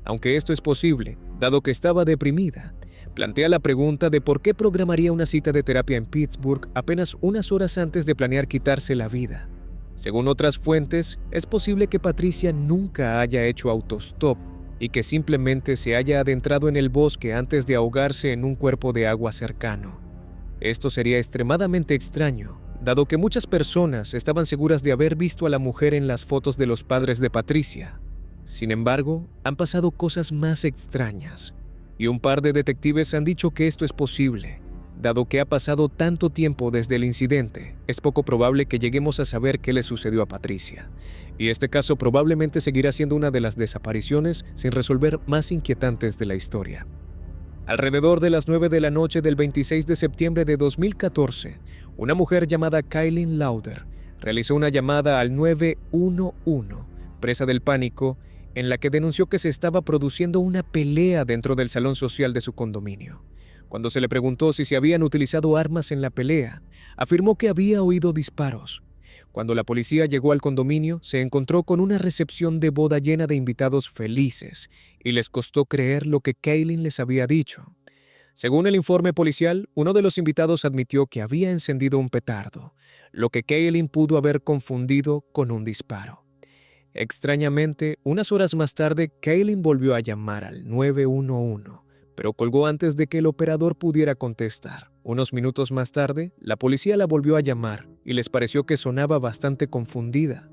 aunque esto es posible, dado que estaba deprimida. Plantea la pregunta de por qué programaría una cita de terapia en Pittsburgh apenas unas horas antes de planear quitarse la vida. Según otras fuentes, es posible que Patricia nunca haya hecho autostop y que simplemente se haya adentrado en el bosque antes de ahogarse en un cuerpo de agua cercano. Esto sería extremadamente extraño, dado que muchas personas estaban seguras de haber visto a la mujer en las fotos de los padres de Patricia. Sin embargo, han pasado cosas más extrañas, y un par de detectives han dicho que esto es posible. Dado que ha pasado tanto tiempo desde el incidente, es poco probable que lleguemos a saber qué le sucedió a Patricia, y este caso probablemente seguirá siendo una de las desapariciones sin resolver más inquietantes de la historia. Alrededor de las 9 de la noche del 26 de septiembre de 2014, una mujer llamada Kaylin Lauder realizó una llamada al 911, presa del pánico, en la que denunció que se estaba produciendo una pelea dentro del salón social de su condominio. Cuando se le preguntó si se habían utilizado armas en la pelea, afirmó que había oído disparos. Cuando la policía llegó al condominio, se encontró con una recepción de boda llena de invitados felices y les costó creer lo que Kaylin les había dicho. Según el informe policial, uno de los invitados admitió que había encendido un petardo, lo que Kaylin pudo haber confundido con un disparo. Extrañamente, unas horas más tarde, Kaylin volvió a llamar al 911, pero colgó antes de que el operador pudiera contestar. Unos minutos más tarde, la policía la volvió a llamar y les pareció que sonaba bastante confundida.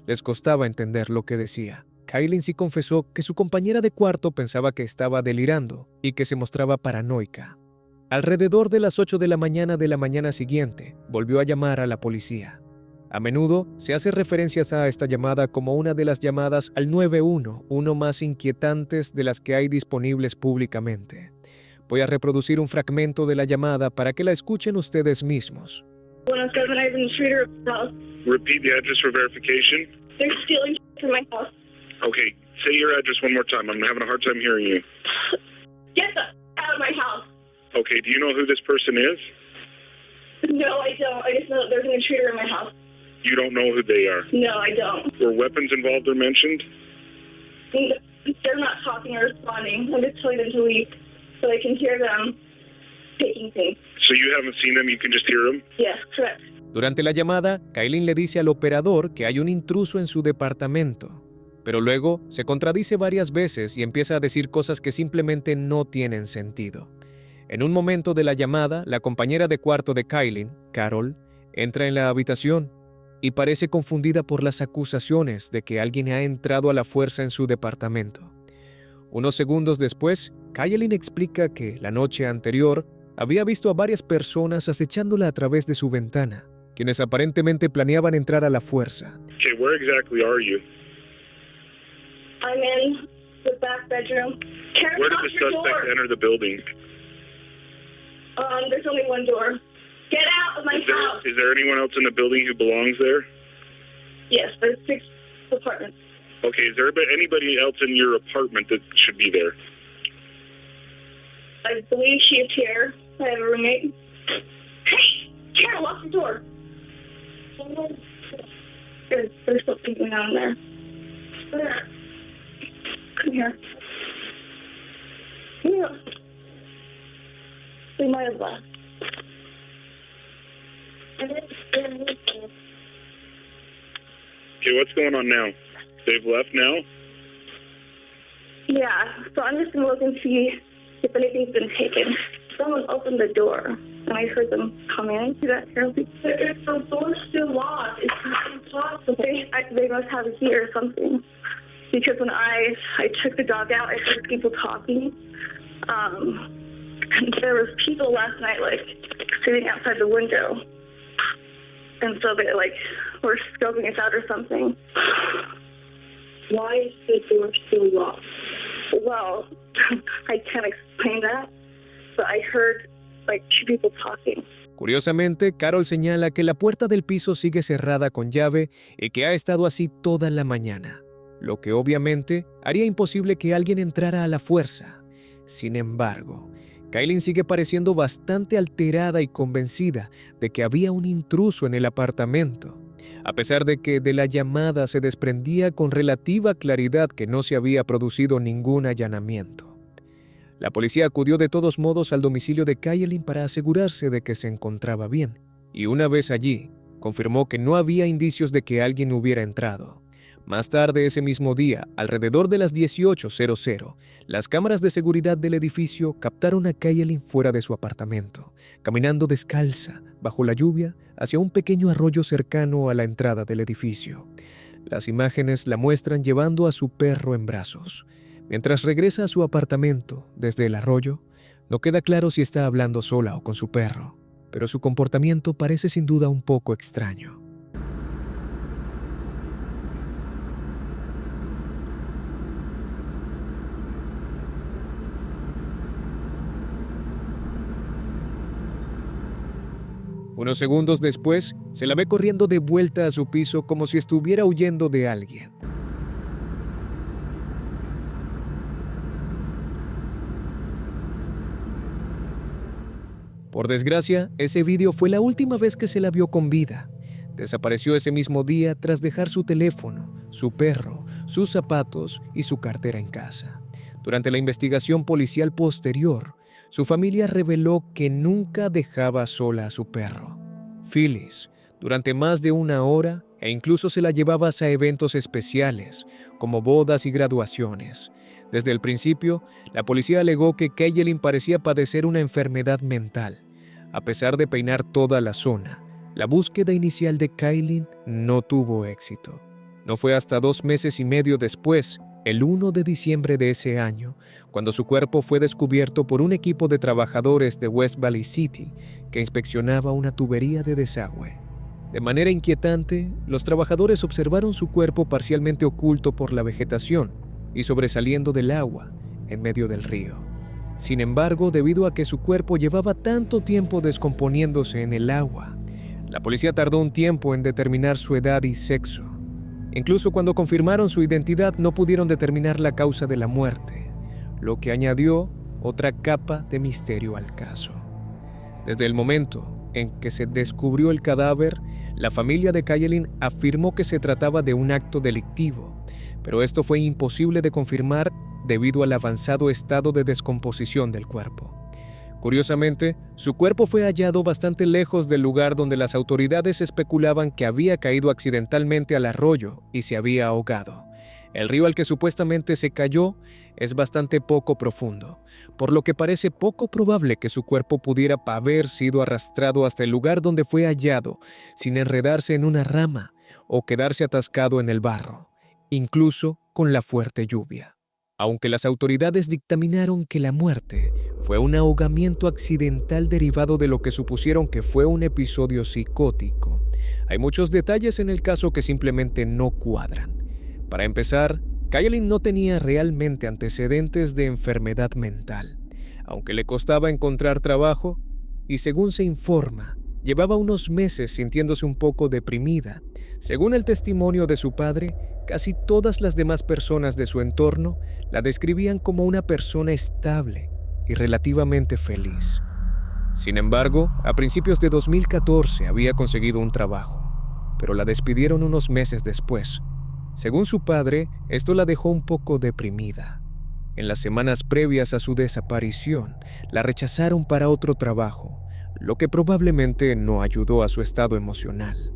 Les costaba entender lo que decía. Kaylin sí confesó que su compañera de cuarto pensaba que estaba delirando y que se mostraba paranoica. Alrededor de las 8 de la mañana siguiente, volvió a llamar a la policía. A menudo se hace referencias a esta llamada como una de las llamadas al 911 más inquietantes de las que hay disponibles públicamente. Voy a reproducir un fragmento de la llamada para que la escuchen ustedes mismos. 107, I have an intruder at my house. Repeat the address for verification. They're stealing from my house. Okay, say your address one more time. I'm having a hard time hearing you. Get the out of my house. Okay, do you know who this person is? No, I don't. I just know that there's an intruder in my house. You don't know who they are. No, I don't. Were weapons involved or mentioned? They're not talking or responding. I'm just telling them to leave so I can hear them taking things. So you haven't seen them, you can just hear them? Yes, correct. Durante la llamada, Kaylin le dice al operador que hay un intruso en su departamento, pero luego se contradice varias veces y empieza a decir cosas que simplemente no tienen sentido. En un momento de la llamada, la compañera de cuarto de Kaylin, Carol, entra en la habitación y parece confundida por las acusaciones de que alguien ha entrado a la fuerza en su departamento. Unos segundos después, Kaylin explica que la noche anterior había visto a varias personas acechándola a través de su ventana, quienes aparentemente planeaban entrar a la fuerza. Okay, where exactly are you? I'm in the back bedroom. Karen, Where did lock the your suspect door. enter the building? There's only one door. Get out of my house. Is there anyone else in the building who belongs there? Yes, there's 6 apartments. Okay, is there anybody else in your apartment that should be there? I believe she's here. I have a roommate. Hey, Karen, lock the door. There's something going on there. Come here. Yeah. We might have left. Okay, what's going on now? They've left now? Yeah, so I'm just going to look and see if anything's been taken. Someone opened the door, and I heard them come in. See that, Carol? If the door's still locked, it's impossible. They must have a key or something. Because when I took the dog out, I heard people talking. There was people last night, sitting outside the window. And so they, were scoping us out or something. Why is the door still locked? Well, I can't explain that, but I heard, 2 people talking. Curiosamente, Carol señala que la puerta del piso sigue cerrada con llave y que ha estado así toda la mañana, lo que obviamente haría imposible que alguien entrara a la fuerza. Sin embargo, Kaylin sigue pareciendo bastante alterada y convencida de que había un intruso en el apartamento. a pesar de que de la llamada se desprendía con relativa claridad que no se había producido ningún allanamiento. La policía acudió de todos modos al domicilio de Kailyn para asegurarse de que se encontraba bien, y una vez allí, confirmó que no había indicios de que alguien hubiera entrado. Más tarde ese mismo día, alrededor de las 18:00, las cámaras de seguridad del edificio captaron a Kailyn fuera de su apartamento, caminando descalza, bajo la lluvia, hacia un pequeño arroyo cercano a la entrada del edificio. Las imágenes la muestran llevando a su perro en brazos. Mientras regresa a su apartamento desde el arroyo, no queda claro si está hablando sola o con su perro, pero su comportamiento parece sin duda un poco extraño. Unos segundos después, se la ve corriendo de vuelta a su piso como si estuviera huyendo de alguien. Por desgracia, ese vídeo fue la última vez que se la vio con vida. Desapareció ese mismo día tras dejar su teléfono, su perro, sus zapatos y su cartera en casa. Durante la investigación policial posterior, su familia reveló que nunca dejaba sola a su perro, Phyllis, durante más de una hora e incluso se la llevaba a eventos especiales, como bodas y graduaciones. Desde el principio, la policía alegó que Kailyn parecía padecer una enfermedad mental. A pesar de peinar toda la zona, la búsqueda inicial de Kailyn no tuvo éxito. No fue hasta 2 meses y medio después, el 1 de diciembre de ese año, cuando su cuerpo fue descubierto por un equipo de trabajadores de West Valley City que inspeccionaba una tubería de desagüe. De manera inquietante, los trabajadores observaron su cuerpo parcialmente oculto por la vegetación y sobresaliendo del agua en medio del río. Sin embargo, debido a que su cuerpo llevaba tanto tiempo descomponiéndose en el agua, la policía tardó un tiempo en determinar su edad y sexo. Incluso cuando confirmaron su identidad no pudieron determinar la causa de la muerte, lo que añadió otra capa de misterio al caso. Desde el momento en que se descubrió el cadáver, la familia de Kailyn afirmó que se trataba de un acto delictivo, pero esto fue imposible de confirmar debido al avanzado estado de descomposición del cuerpo. Curiosamente, su cuerpo fue hallado bastante lejos del lugar donde las autoridades especulaban que había caído accidentalmente al arroyo y se había ahogado. El río al que supuestamente se cayó es bastante poco profundo, por lo que parece poco probable que su cuerpo pudiera haber sido arrastrado hasta el lugar donde fue hallado, sin enredarse en una rama o quedarse atascado en el barro, incluso con la fuerte lluvia. Aunque las autoridades dictaminaron que la muerte fue un ahogamiento accidental derivado de lo que supusieron que fue un episodio psicótico, hay muchos detalles en el caso que simplemente no cuadran. Para empezar, Kailyn no tenía realmente antecedentes de enfermedad mental, aunque le costaba encontrar trabajo y, según se informa, llevaba unos meses sintiéndose un poco deprimida. Según el testimonio de su padre, casi todas las demás personas de su entorno la describían como una persona estable y relativamente feliz. Sin embargo, a principios de 2014 había conseguido un trabajo, pero la despidieron unos meses después. Según su padre, esto la dejó un poco deprimida. En las semanas previas a su desaparición, la rechazaron para otro trabajo, lo que probablemente no ayudó a su estado emocional.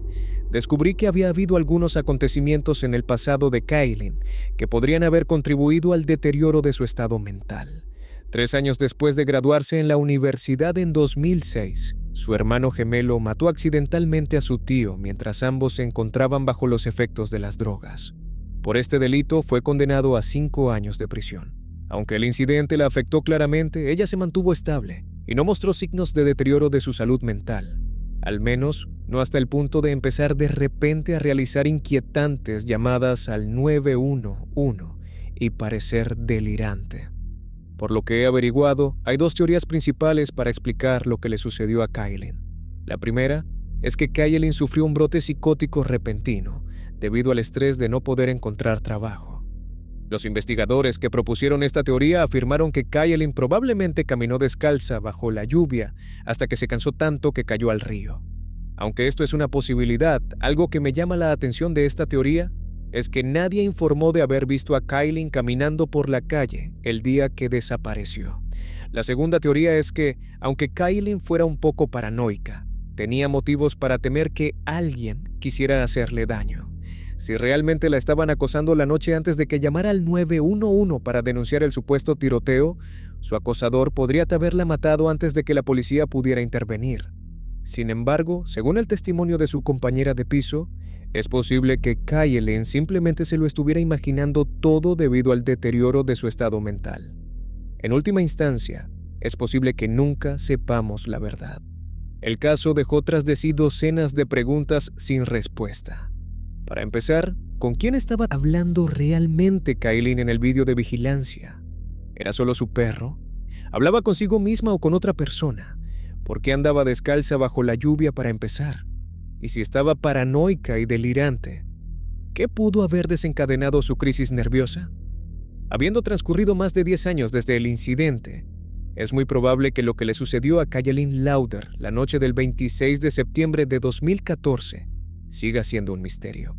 Descubrí que había habido algunos acontecimientos en el pasado de Kailyn que podrían haber contribuido al deterioro de su estado mental. 3 años después de graduarse en la universidad en 2006, su hermano gemelo mató accidentalmente a su tío mientras ambos se encontraban bajo los efectos de las drogas. Por este delito fue condenado a 5 años de prisión. Aunque el incidente la afectó claramente, ella se mantuvo estable y no mostró signos de deterioro de su salud mental. Al menos, no hasta el punto de empezar de repente a realizar inquietantes llamadas al 911 y parecer delirante. Por lo que he averiguado, hay 2 teorías principales para explicar lo que le sucedió a Kailyn. La primera es que Kailyn sufrió un brote psicótico repentino debido al estrés de no poder encontrar trabajo. Los investigadores que propusieron esta teoría afirmaron que Kailyn probablemente caminó descalza bajo la lluvia hasta que se cansó tanto que cayó al río. Aunque esto es una posibilidad, algo que me llama la atención de esta teoría es que nadie informó de haber visto a Kaylin caminando por la calle el día que desapareció. La segunda teoría es que, aunque Kaylin fuera un poco paranoica, tenía motivos para temer que alguien quisiera hacerle daño. Si realmente la estaban acosando la noche antes de que llamara al 911 para denunciar el supuesto tiroteo, su acosador podría haberla matado antes de que la policía pudiera intervenir. Sin embargo, según el testimonio de su compañera de piso, es posible que Kaylin simplemente se lo estuviera imaginando todo debido al deterioro de su estado mental. En última instancia, es posible que nunca sepamos la verdad. El caso dejó tras de sí docenas de preguntas sin respuesta. Para empezar, ¿con quién estaba hablando realmente Kaylin en el vídeo de vigilancia? ¿Era solo su perro? ¿Hablaba consigo misma o con otra persona? ¿Por qué andaba descalza bajo la lluvia para empezar? Y si estaba paranoica y delirante, ¿qué pudo haber desencadenado su crisis nerviosa? Habiendo transcurrido más de 10 años desde el incidente, es muy probable que lo que le sucedió a Kaylin Lauder la noche del 26 de septiembre de 2014 siga siendo un misterio.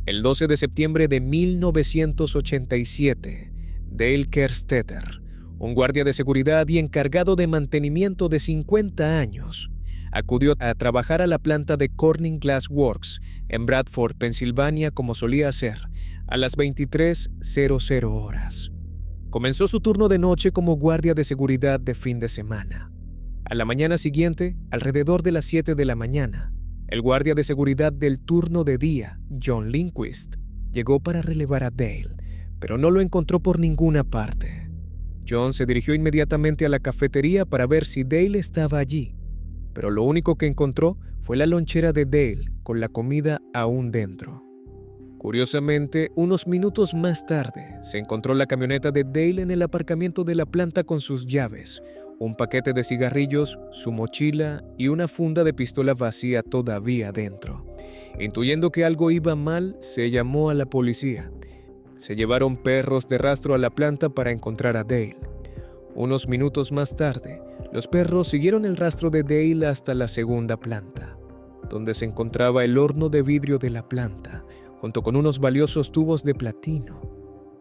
El 12 de septiembre de 1987, Dale Kerstetter, un guardia de seguridad y encargado de mantenimiento de 50 años, acudió a trabajar a la planta de Corning Glass Works en Bradford, Pensilvania, como solía hacer, a las 23:00 horas. Comenzó su turno de noche como guardia de seguridad de fin de semana. A la mañana siguiente, alrededor de las 7 de la mañana, el guardia de seguridad del turno de día, John Lindquist, llegó para relevar a Dale, pero no lo encontró por ninguna parte. John se dirigió inmediatamente a la cafetería para ver si Dale estaba allí, pero lo único que encontró fue la lonchera de Dale con la comida aún dentro. Curiosamente, unos minutos más tarde, se encontró la camioneta de Dale en el aparcamiento de la planta con sus llaves, un paquete de cigarrillos, su mochila y una funda de pistola vacía todavía dentro. Intuyendo que algo iba mal, se llamó a la policía. Se llevaron perros de rastro a la planta para encontrar a Dale. Unos minutos más tarde, los perros siguieron el rastro de Dale hasta la segunda planta, donde se encontraba el horno de vidrio de la planta, junto con unos valiosos tubos de platino.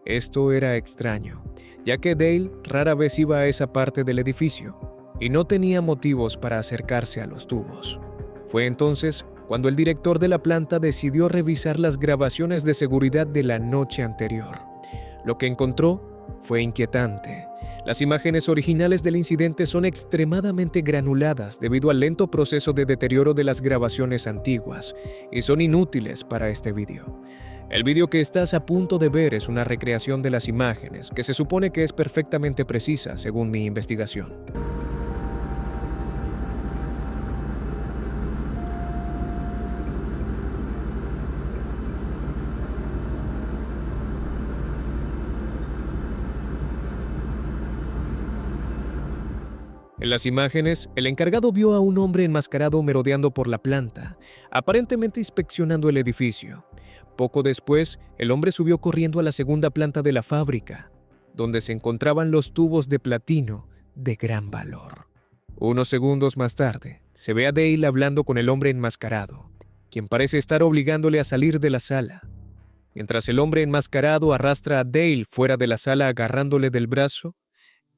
Esto era extraño, ya que Dale rara vez iba a esa parte del edificio y no tenía motivos para acercarse a los tubos. Fue entonces cuando el director de la planta decidió revisar las grabaciones de seguridad de la noche anterior. Lo que encontró fue inquietante. Las imágenes originales del incidente son extremadamente granuladas debido al lento proceso de deterioro de las grabaciones antiguas y son inútiles para este vídeo. El vídeo que estás a punto de ver es una recreación de las imágenes que se supone que es perfectamente precisa según mi investigación. En las imágenes, el encargado vio a un hombre enmascarado merodeando por la planta, aparentemente inspeccionando el edificio. Poco después, el hombre subió corriendo a la segunda planta de la fábrica, donde se encontraban los tubos de platino de gran valor. Unos segundos más tarde, se ve a Dale hablando con el hombre enmascarado, quien parece estar obligándole a salir de la sala. Mientras el hombre enmascarado arrastra a Dale fuera de la sala agarrándole del brazo,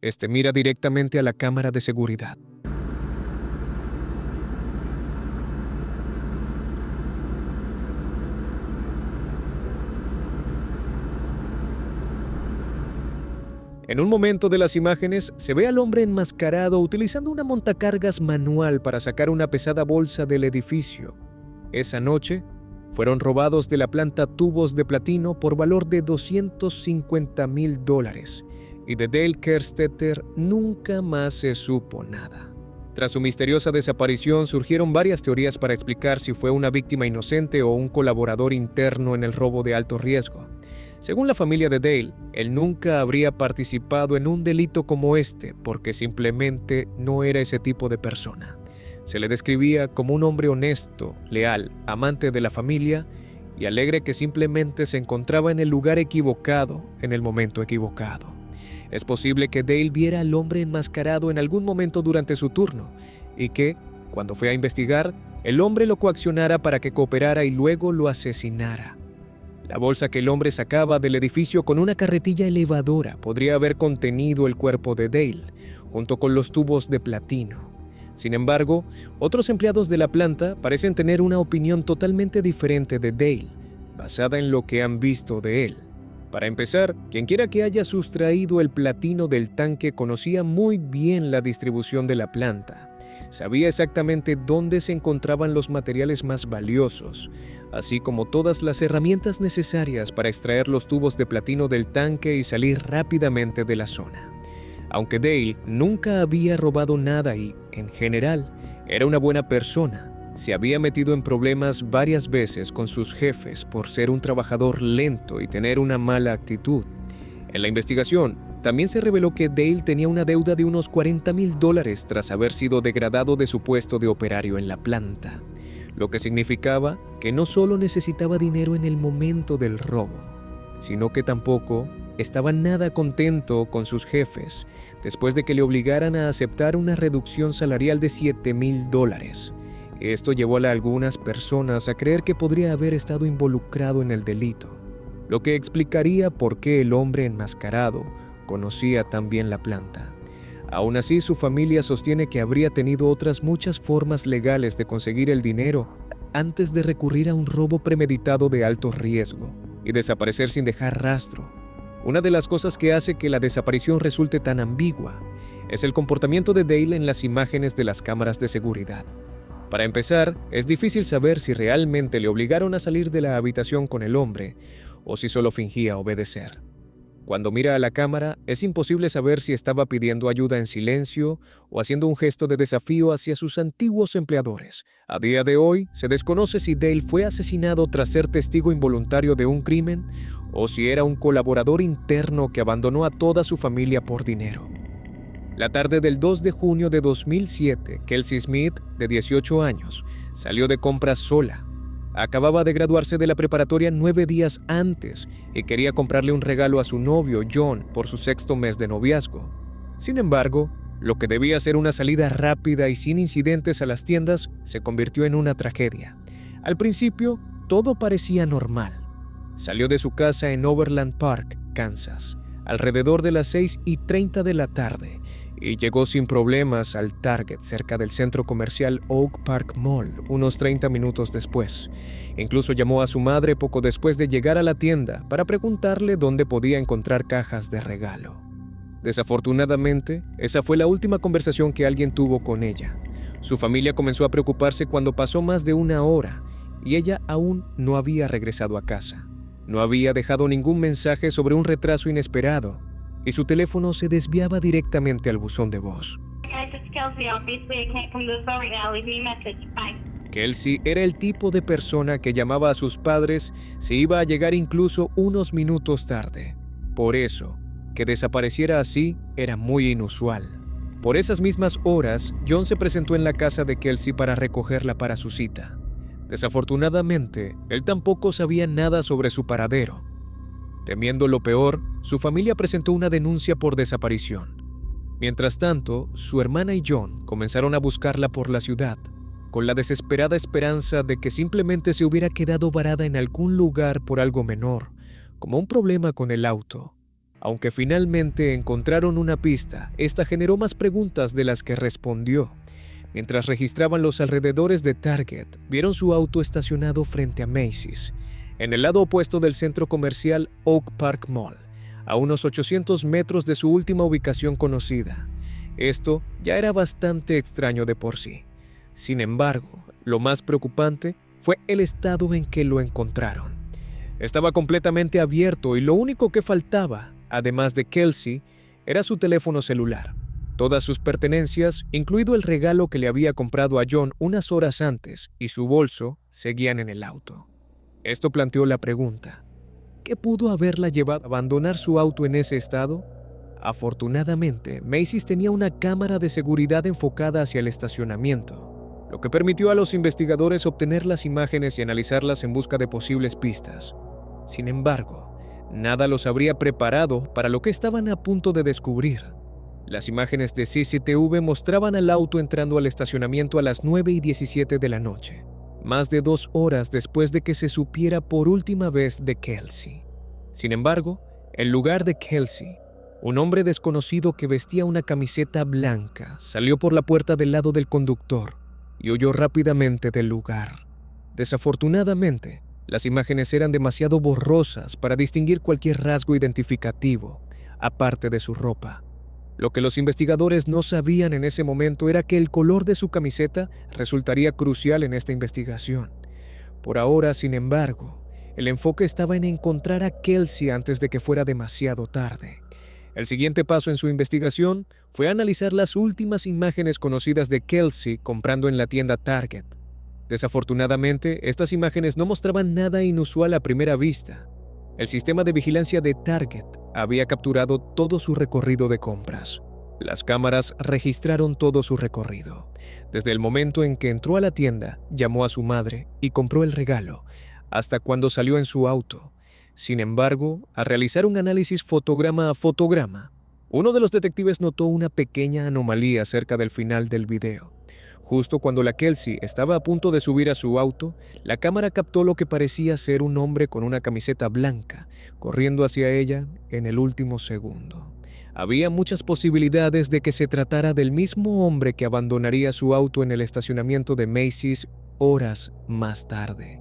este mira directamente a la cámara de seguridad. En un momento de las imágenes, se ve al hombre enmascarado utilizando una montacargas manual para sacar una pesada bolsa del edificio. Esa noche, fueron robados de la planta tubos de platino por valor de $250,000 y de Dale Kerstetter nunca más se supo nada. Tras su misteriosa desaparición surgieron varias teorías para explicar si fue una víctima inocente o un colaborador interno en el robo de alto riesgo. Según la familia de Dale, él nunca habría participado en un delito como este porque simplemente no era ese tipo de persona. Se le describía como un hombre honesto, leal, amante de la familia y alegre que simplemente se encontraba en el lugar equivocado en el momento equivocado. Es posible que Dale viera al hombre enmascarado en algún momento durante su turno y que, Cuando fue a investigar, el hombre lo coaccionara para que cooperara y luego lo asesinara. La bolsa que el hombre sacaba del edificio con una carretilla elevadora podría haber contenido el cuerpo de Dale, junto con los tubos de platino. Sin embargo, otros empleados de la planta parecen tener una opinión totalmente diferente de Dale, basada en lo que han visto de él. Para empezar, quienquiera que haya sustraído el platino del tanque conocía muy bien la distribución de la planta. Sabía exactamente dónde se encontraban los materiales más valiosos, así como todas las herramientas necesarias para extraer los tubos de platino del tanque y salir rápidamente de la zona. Aunque Dale nunca había robado nada y, en general, era una buena persona, se había metido en problemas varias veces con sus jefes por ser un trabajador lento y tener una mala actitud. En la investigación, también se reveló que Dale tenía una deuda de unos $40,000 tras haber sido degradado de su puesto de operario en la planta, lo que significaba que no solo necesitaba dinero en el momento del robo, sino que tampoco estaba nada contento con sus jefes después de que le obligaran a aceptar una reducción salarial de $7,000. Esto llevó a algunas personas a creer que podría haber estado involucrado en el delito, lo que explicaría por qué el hombre enmascarado conocía tan bien la planta. Aún así, su familia sostiene que habría tenido otras muchas formas legales de conseguir el dinero antes de recurrir a un robo premeditado de alto riesgo y desaparecer sin dejar rastro. Una de las cosas que hace que la desaparición resulte tan ambigua es el comportamiento de Dale en las imágenes de las cámaras de seguridad. Para empezar, es difícil saber si realmente le obligaron a salir de la habitación con el hombre o si solo fingía obedecer. Cuando mira a la cámara, es imposible saber si estaba pidiendo ayuda en silencio o haciendo un gesto de desafío hacia sus antiguos empleadores. A día de hoy, se desconoce si Dale fue asesinado tras ser testigo involuntario de un crimen o si era un colaborador interno que abandonó a toda su familia por dinero. La tarde del 2 de junio de 2007, Kelsey Smith, de 18 años, salió de compras sola. Acababa de graduarse de la preparatoria 9 días antes y quería comprarle un regalo a su novio, John, por su 6º mes de noviazgo. Sin embargo, lo que debía ser una salida rápida y sin incidentes a las tiendas se convirtió en una tragedia. Al principio, todo parecía normal. Salió de su casa en Overland Park, Kansas, alrededor de las 6:30 de la tarde y llegó sin problemas al Target cerca del centro comercial Oak Park Mall unos 30 minutos después. Incluso llamó a su madre poco después de llegar a la tienda para preguntarle dónde podía encontrar cajas de regalo. Desafortunadamente, esa fue la última conversación que alguien tuvo con ella. Su familia comenzó a preocuparse cuando pasó más de una hora y ella aún no había regresado a casa. No había dejado ningún mensaje sobre un retraso inesperado y su teléfono se desviaba directamente al buzón de voz. Kelsey era el tipo de persona que llamaba a sus padres si iba a llegar incluso unos minutos tarde. Por eso, que desapareciera así era muy inusual. Por esas mismas horas, John se presentó en la casa de Kelsey para recogerla para su cita. Desafortunadamente, él tampoco sabía nada sobre su paradero. Temiendo lo peor, su familia presentó una denuncia por desaparición. Mientras tanto, su hermana y John comenzaron a buscarla por la ciudad, con la desesperada esperanza de que simplemente se hubiera quedado varada en algún lugar por algo menor, como un problema con el auto. Aunque finalmente encontraron una pista, esta generó más preguntas de las que respondió. Mientras registraban los alrededores de Target, vieron su auto estacionado frente a Macy's, en el lado opuesto del centro comercial Oak Park Mall, a unos 800 metros de su última ubicación conocida. Esto ya era bastante extraño de por sí. Sin embargo, lo más preocupante fue el estado en que lo encontraron. Estaba completamente abierto y lo único que faltaba, además de Kelsey, era su teléfono celular. Todas sus pertenencias, incluido el regalo que le había comprado a John unas horas antes, y su bolso, seguían en el auto. Esto planteó la pregunta: ¿qué pudo haberla llevado a abandonar su auto en ese estado? Afortunadamente, Macy's tenía una cámara de seguridad enfocada hacia el estacionamiento, lo que permitió a los investigadores obtener las imágenes y analizarlas en busca de posibles pistas. Sin embargo, nada los habría preparado para lo que estaban a punto de descubrir. Las imágenes de CCTV mostraban al auto entrando al estacionamiento a las 9:17 de la noche, más de 2 horas después de que se supiera por última vez de Kelsey. Sin embargo, en lugar de Kelsey, un hombre desconocido que vestía una camiseta blanca salió por la puerta del lado del conductor y huyó rápidamente del lugar. Desafortunadamente, las imágenes eran demasiado borrosas para distinguir cualquier rasgo identificativo, aparte de su ropa. Lo que los investigadores no sabían en ese momento era que el color de su camiseta resultaría crucial en esta investigación. Por ahora, sin embargo, el enfoque estaba en encontrar a Kelsey antes de que fuera demasiado tarde. El siguiente paso en su investigación fue analizar las últimas imágenes conocidas de Kelsey comprando en la tienda Target. Desafortunadamente, estas imágenes no mostraban nada inusual a primera vista. El sistema de vigilancia de Target había capturado todo su recorrido de compras. Las cámaras registraron todo su recorrido. Desde el momento en que entró a la tienda, llamó a su madre y compró el regalo, hasta cuando salió en su auto. Sin embargo, al realizar un análisis fotograma a fotograma, uno de los detectives notó una pequeña anomalía cerca del final del video. Justo cuando la Kelsey estaba a punto de subir a su auto, la cámara captó lo que parecía ser un hombre con una camiseta blanca, corriendo hacia ella en el último segundo. Había muchas posibilidades de que se tratara del mismo hombre que abandonaría su auto en el estacionamiento de Macy's horas más tarde.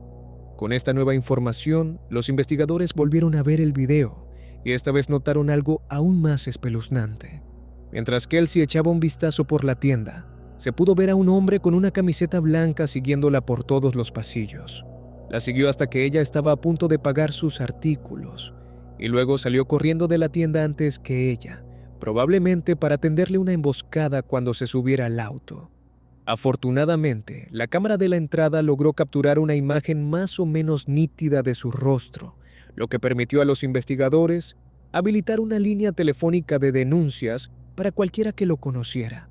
Con esta nueva información, los investigadores volvieron a ver el video y esta vez notaron algo aún más espeluznante. Mientras Kelsey echaba un vistazo por la tienda, se pudo ver a un hombre con una camiseta blanca siguiéndola por todos los pasillos. La siguió hasta que ella estaba a punto de pagar sus artículos y luego salió corriendo de la tienda antes que ella, probablemente para tenderle una emboscada cuando se subiera al auto. Afortunadamente, la cámara de la entrada logró capturar una imagen más o menos nítida de su rostro, lo que permitió a los investigadores habilitar una línea telefónica de denuncias para cualquiera que lo conociera.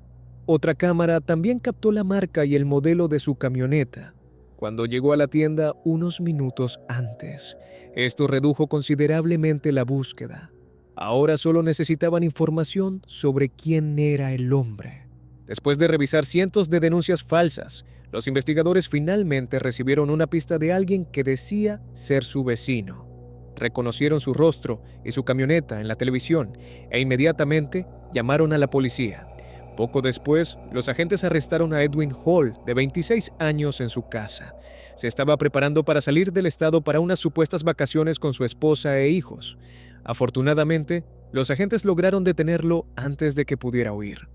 Otra cámara también captó la marca y el modelo de su camioneta cuando llegó a la tienda unos minutos antes. Esto redujo considerablemente la búsqueda. Ahora solo necesitaban información sobre quién era el hombre. Después de revisar cientos de denuncias falsas, los investigadores finalmente recibieron una pista de alguien que decía ser su vecino. Reconocieron su rostro y su camioneta en la televisión e inmediatamente llamaron a la policía. Poco después, los agentes arrestaron a Edwin Hall, de 26 años, en su casa. Se estaba preparando para salir del estado para unas supuestas vacaciones con su esposa e hijos. Afortunadamente, los agentes lograron detenerlo antes de que pudiera huir.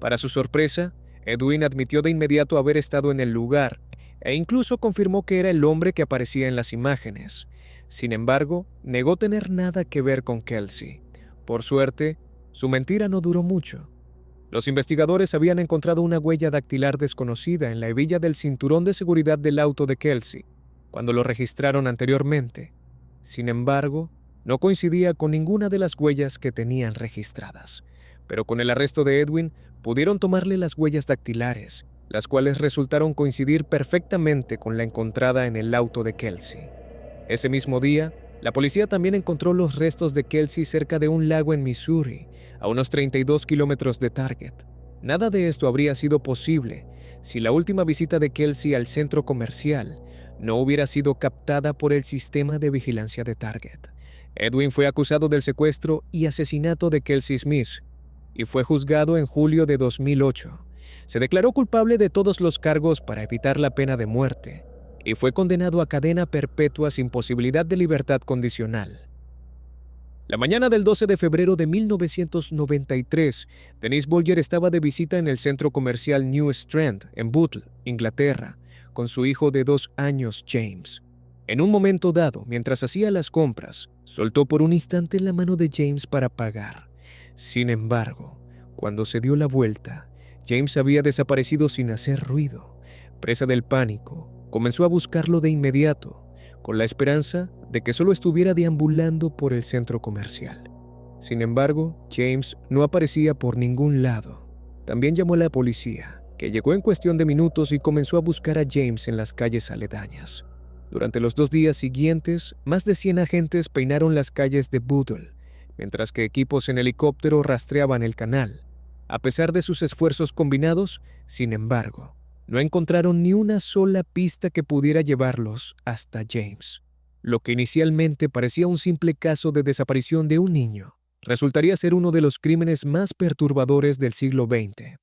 Para su sorpresa, Edwin admitió de inmediato haber estado en el lugar e incluso confirmó que era el hombre que aparecía en las imágenes. Sin embargo, negó tener nada que ver con Kelsey. Por suerte, su mentira no duró mucho. Los investigadores habían encontrado una huella dactilar desconocida en la hebilla del cinturón de seguridad del auto de Kelsey, cuando lo registraron anteriormente. Sin embargo, no coincidía con ninguna de las huellas que tenían registradas. Pero con el arresto de Edwin, pudieron tomarle las huellas dactilares, las cuales resultaron coincidir perfectamente con la encontrada en el auto de Kelsey. Ese mismo día, la policía también encontró los restos de Kelsey cerca de un lago en Missouri, a unos 32 kilómetros de Target. Nada de esto habría sido posible si la última visita de Kelsey al centro comercial no hubiera sido captada por el sistema de vigilancia de Target. Edwin fue acusado del secuestro y asesinato de Kelsey Smith y fue juzgado en julio de 2008. Se declaró culpable de todos los cargos para evitar la pena de muerte y fue condenado a cadena perpetua sin posibilidad de libertad condicional. La mañana del 12 de febrero de 1993, Denise Bolger estaba de visita en el centro comercial New Strand, en Bootle, Inglaterra, con su hijo de 2 años, James. En un momento dado, mientras hacía las compras, soltó por un instante la mano de James para pagar. Sin embargo, cuando se dio la vuelta, James había desaparecido sin hacer ruido. Presa del pánico, comenzó a buscarlo de inmediato, con la esperanza de que solo estuviera deambulando por el centro comercial. Sin embargo, James no aparecía por ningún lado. También llamó a la policía, que llegó en cuestión de minutos y comenzó a buscar a James en las calles aledañas. Durante los 2 días siguientes, más de 100 agentes peinaron las calles de Bootle, mientras que equipos en helicóptero rastreaban el canal. A pesar de sus esfuerzos combinados, sin embargo, no encontraron ni una sola pista que pudiera llevarlos hasta James. Lo que inicialmente parecía un simple caso de desaparición de un niño, resultaría ser uno de los crímenes más perturbadores del siglo XX.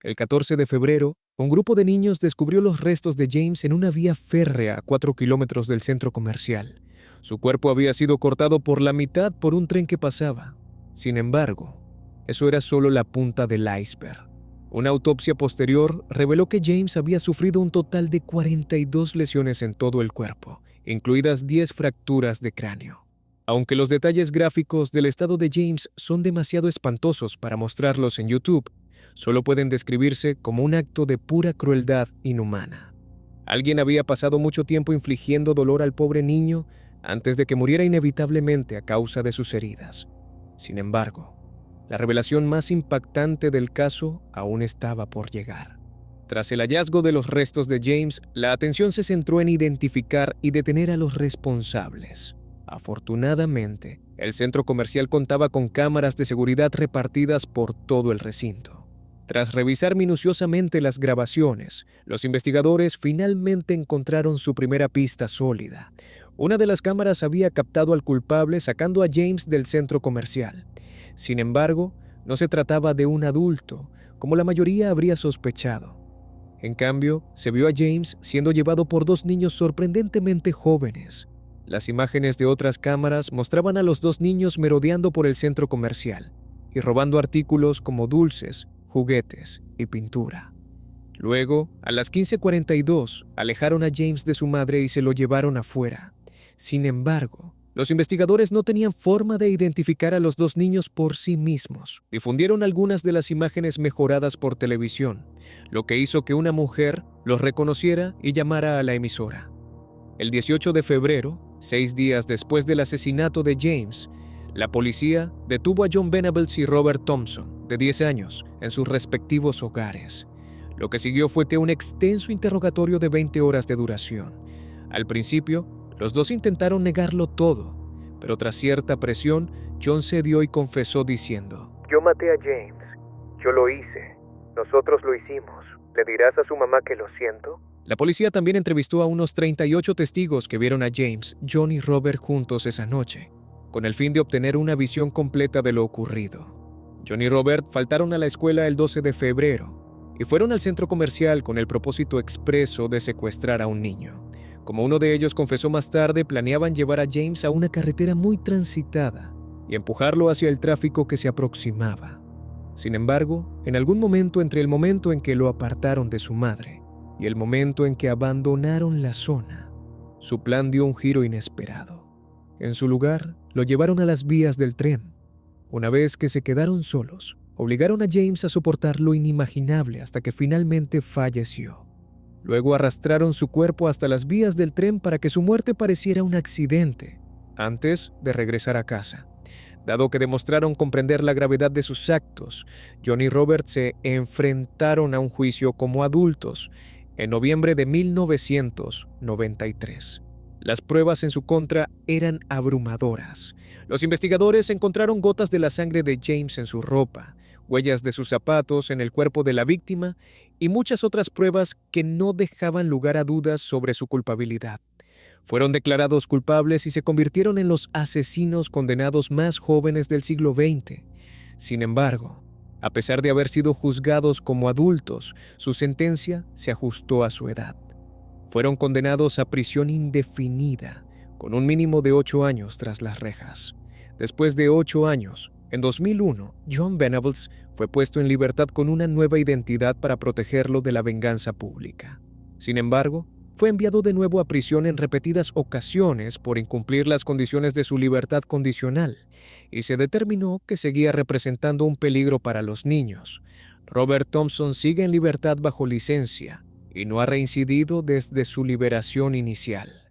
El 14 de febrero, un grupo de niños descubrió los restos de James en una vía férrea a 4 kilómetros del centro comercial. Su cuerpo había sido cortado por la mitad por un tren que pasaba. Sin embargo, eso era solo la punta del iceberg. Una autopsia posterior reveló que James había sufrido un total de 42 lesiones en todo el cuerpo, incluidas 10 fracturas de cráneo. Aunque los detalles gráficos del estado de James son demasiado espantosos para mostrarlos en YouTube, solo pueden describirse como un acto de pura crueldad inhumana. Alguien había pasado mucho tiempo infligiendo dolor al pobre niño antes de que muriera inevitablemente a causa de sus heridas. Sin embargo, la revelación más impactante del caso aún estaba por llegar. Tras el hallazgo de los restos de James, la atención se centró en identificar y detener a los responsables. Afortunadamente, el centro comercial contaba con cámaras de seguridad repartidas por todo el recinto. Tras revisar minuciosamente las grabaciones, los investigadores finalmente encontraron su primera pista sólida. Una de las cámaras había captado al culpable sacando a James del centro comercial. Sin embargo, no se trataba de un adulto, como la mayoría habría sospechado. En cambio, se vio a James siendo llevado por 2 niños sorprendentemente jóvenes. Las imágenes de otras cámaras mostraban a los 2 niños merodeando por el centro comercial y robando artículos como dulces, juguetes y pintura. Luego, a las 15:42, alejaron a James de su madre y se lo llevaron afuera. Sin embargo, los investigadores no tenían forma de identificar a los 2 niños por sí mismos. Difundieron algunas de las imágenes mejoradas por televisión, lo que hizo que una mujer los reconociera y llamara a la emisora. El 18 de febrero, 6 días después del asesinato de James, la policía detuvo a John Venables y Robert Thompson, de 10 años, en sus respectivos hogares. Lo que siguió fue un extenso interrogatorio de 20 horas de duración. Al principio, los 2 intentaron negarlo todo, pero tras cierta presión, John cedió y confesó diciendo: Yo maté a James. Yo lo hice. Nosotros lo hicimos. ¿Le dirás a su mamá que lo siento? La policía también entrevistó a unos 38 testigos que vieron a James, John y Robert juntos esa noche, con el fin de obtener una visión completa de lo ocurrido. John y Robert faltaron a la escuela el 12 de febrero y fueron al centro comercial con el propósito expreso de secuestrar a un niño. Como uno de ellos confesó más tarde, planeaban llevar a James a una carretera muy transitada y empujarlo hacia el tráfico que se aproximaba. Sin embargo, en algún momento entre el momento en que lo apartaron de su madre y el momento en que abandonaron la zona, su plan dio un giro inesperado. En su lugar, lo llevaron a las vías del tren. Una vez que se quedaron solos, obligaron a James a soportar lo inimaginable hasta que finalmente falleció. Luego arrastraron su cuerpo hasta las vías del tren para que su muerte pareciera un accidente, antes de regresar a casa. Dado que demostraron comprender la gravedad de sus actos, John y Robert se enfrentaron a un juicio como adultos en noviembre de 1993. Las pruebas en su contra eran abrumadoras. Los investigadores encontraron gotas de la sangre de James en su ropa, huellas de sus zapatos en el cuerpo de la víctima y muchas otras pruebas que no dejaban lugar a dudas sobre su culpabilidad. Fueron declarados culpables y se convirtieron en los asesinos condenados más jóvenes del siglo XX. Sin embargo, a pesar de haber sido juzgados como adultos, su sentencia se ajustó a su edad. Fueron condenados a prisión indefinida, con un mínimo de 8 años tras las rejas. Después de 8 años, en 2001, John Venables fue puesto en libertad con una nueva identidad para protegerlo de la venganza pública. Sin embargo, fue enviado de nuevo a prisión en repetidas ocasiones por incumplir las condiciones de su libertad condicional, y se determinó que seguía representando un peligro para los niños. Robert Thompson sigue en libertad bajo licencia y no ha reincidido desde su liberación inicial.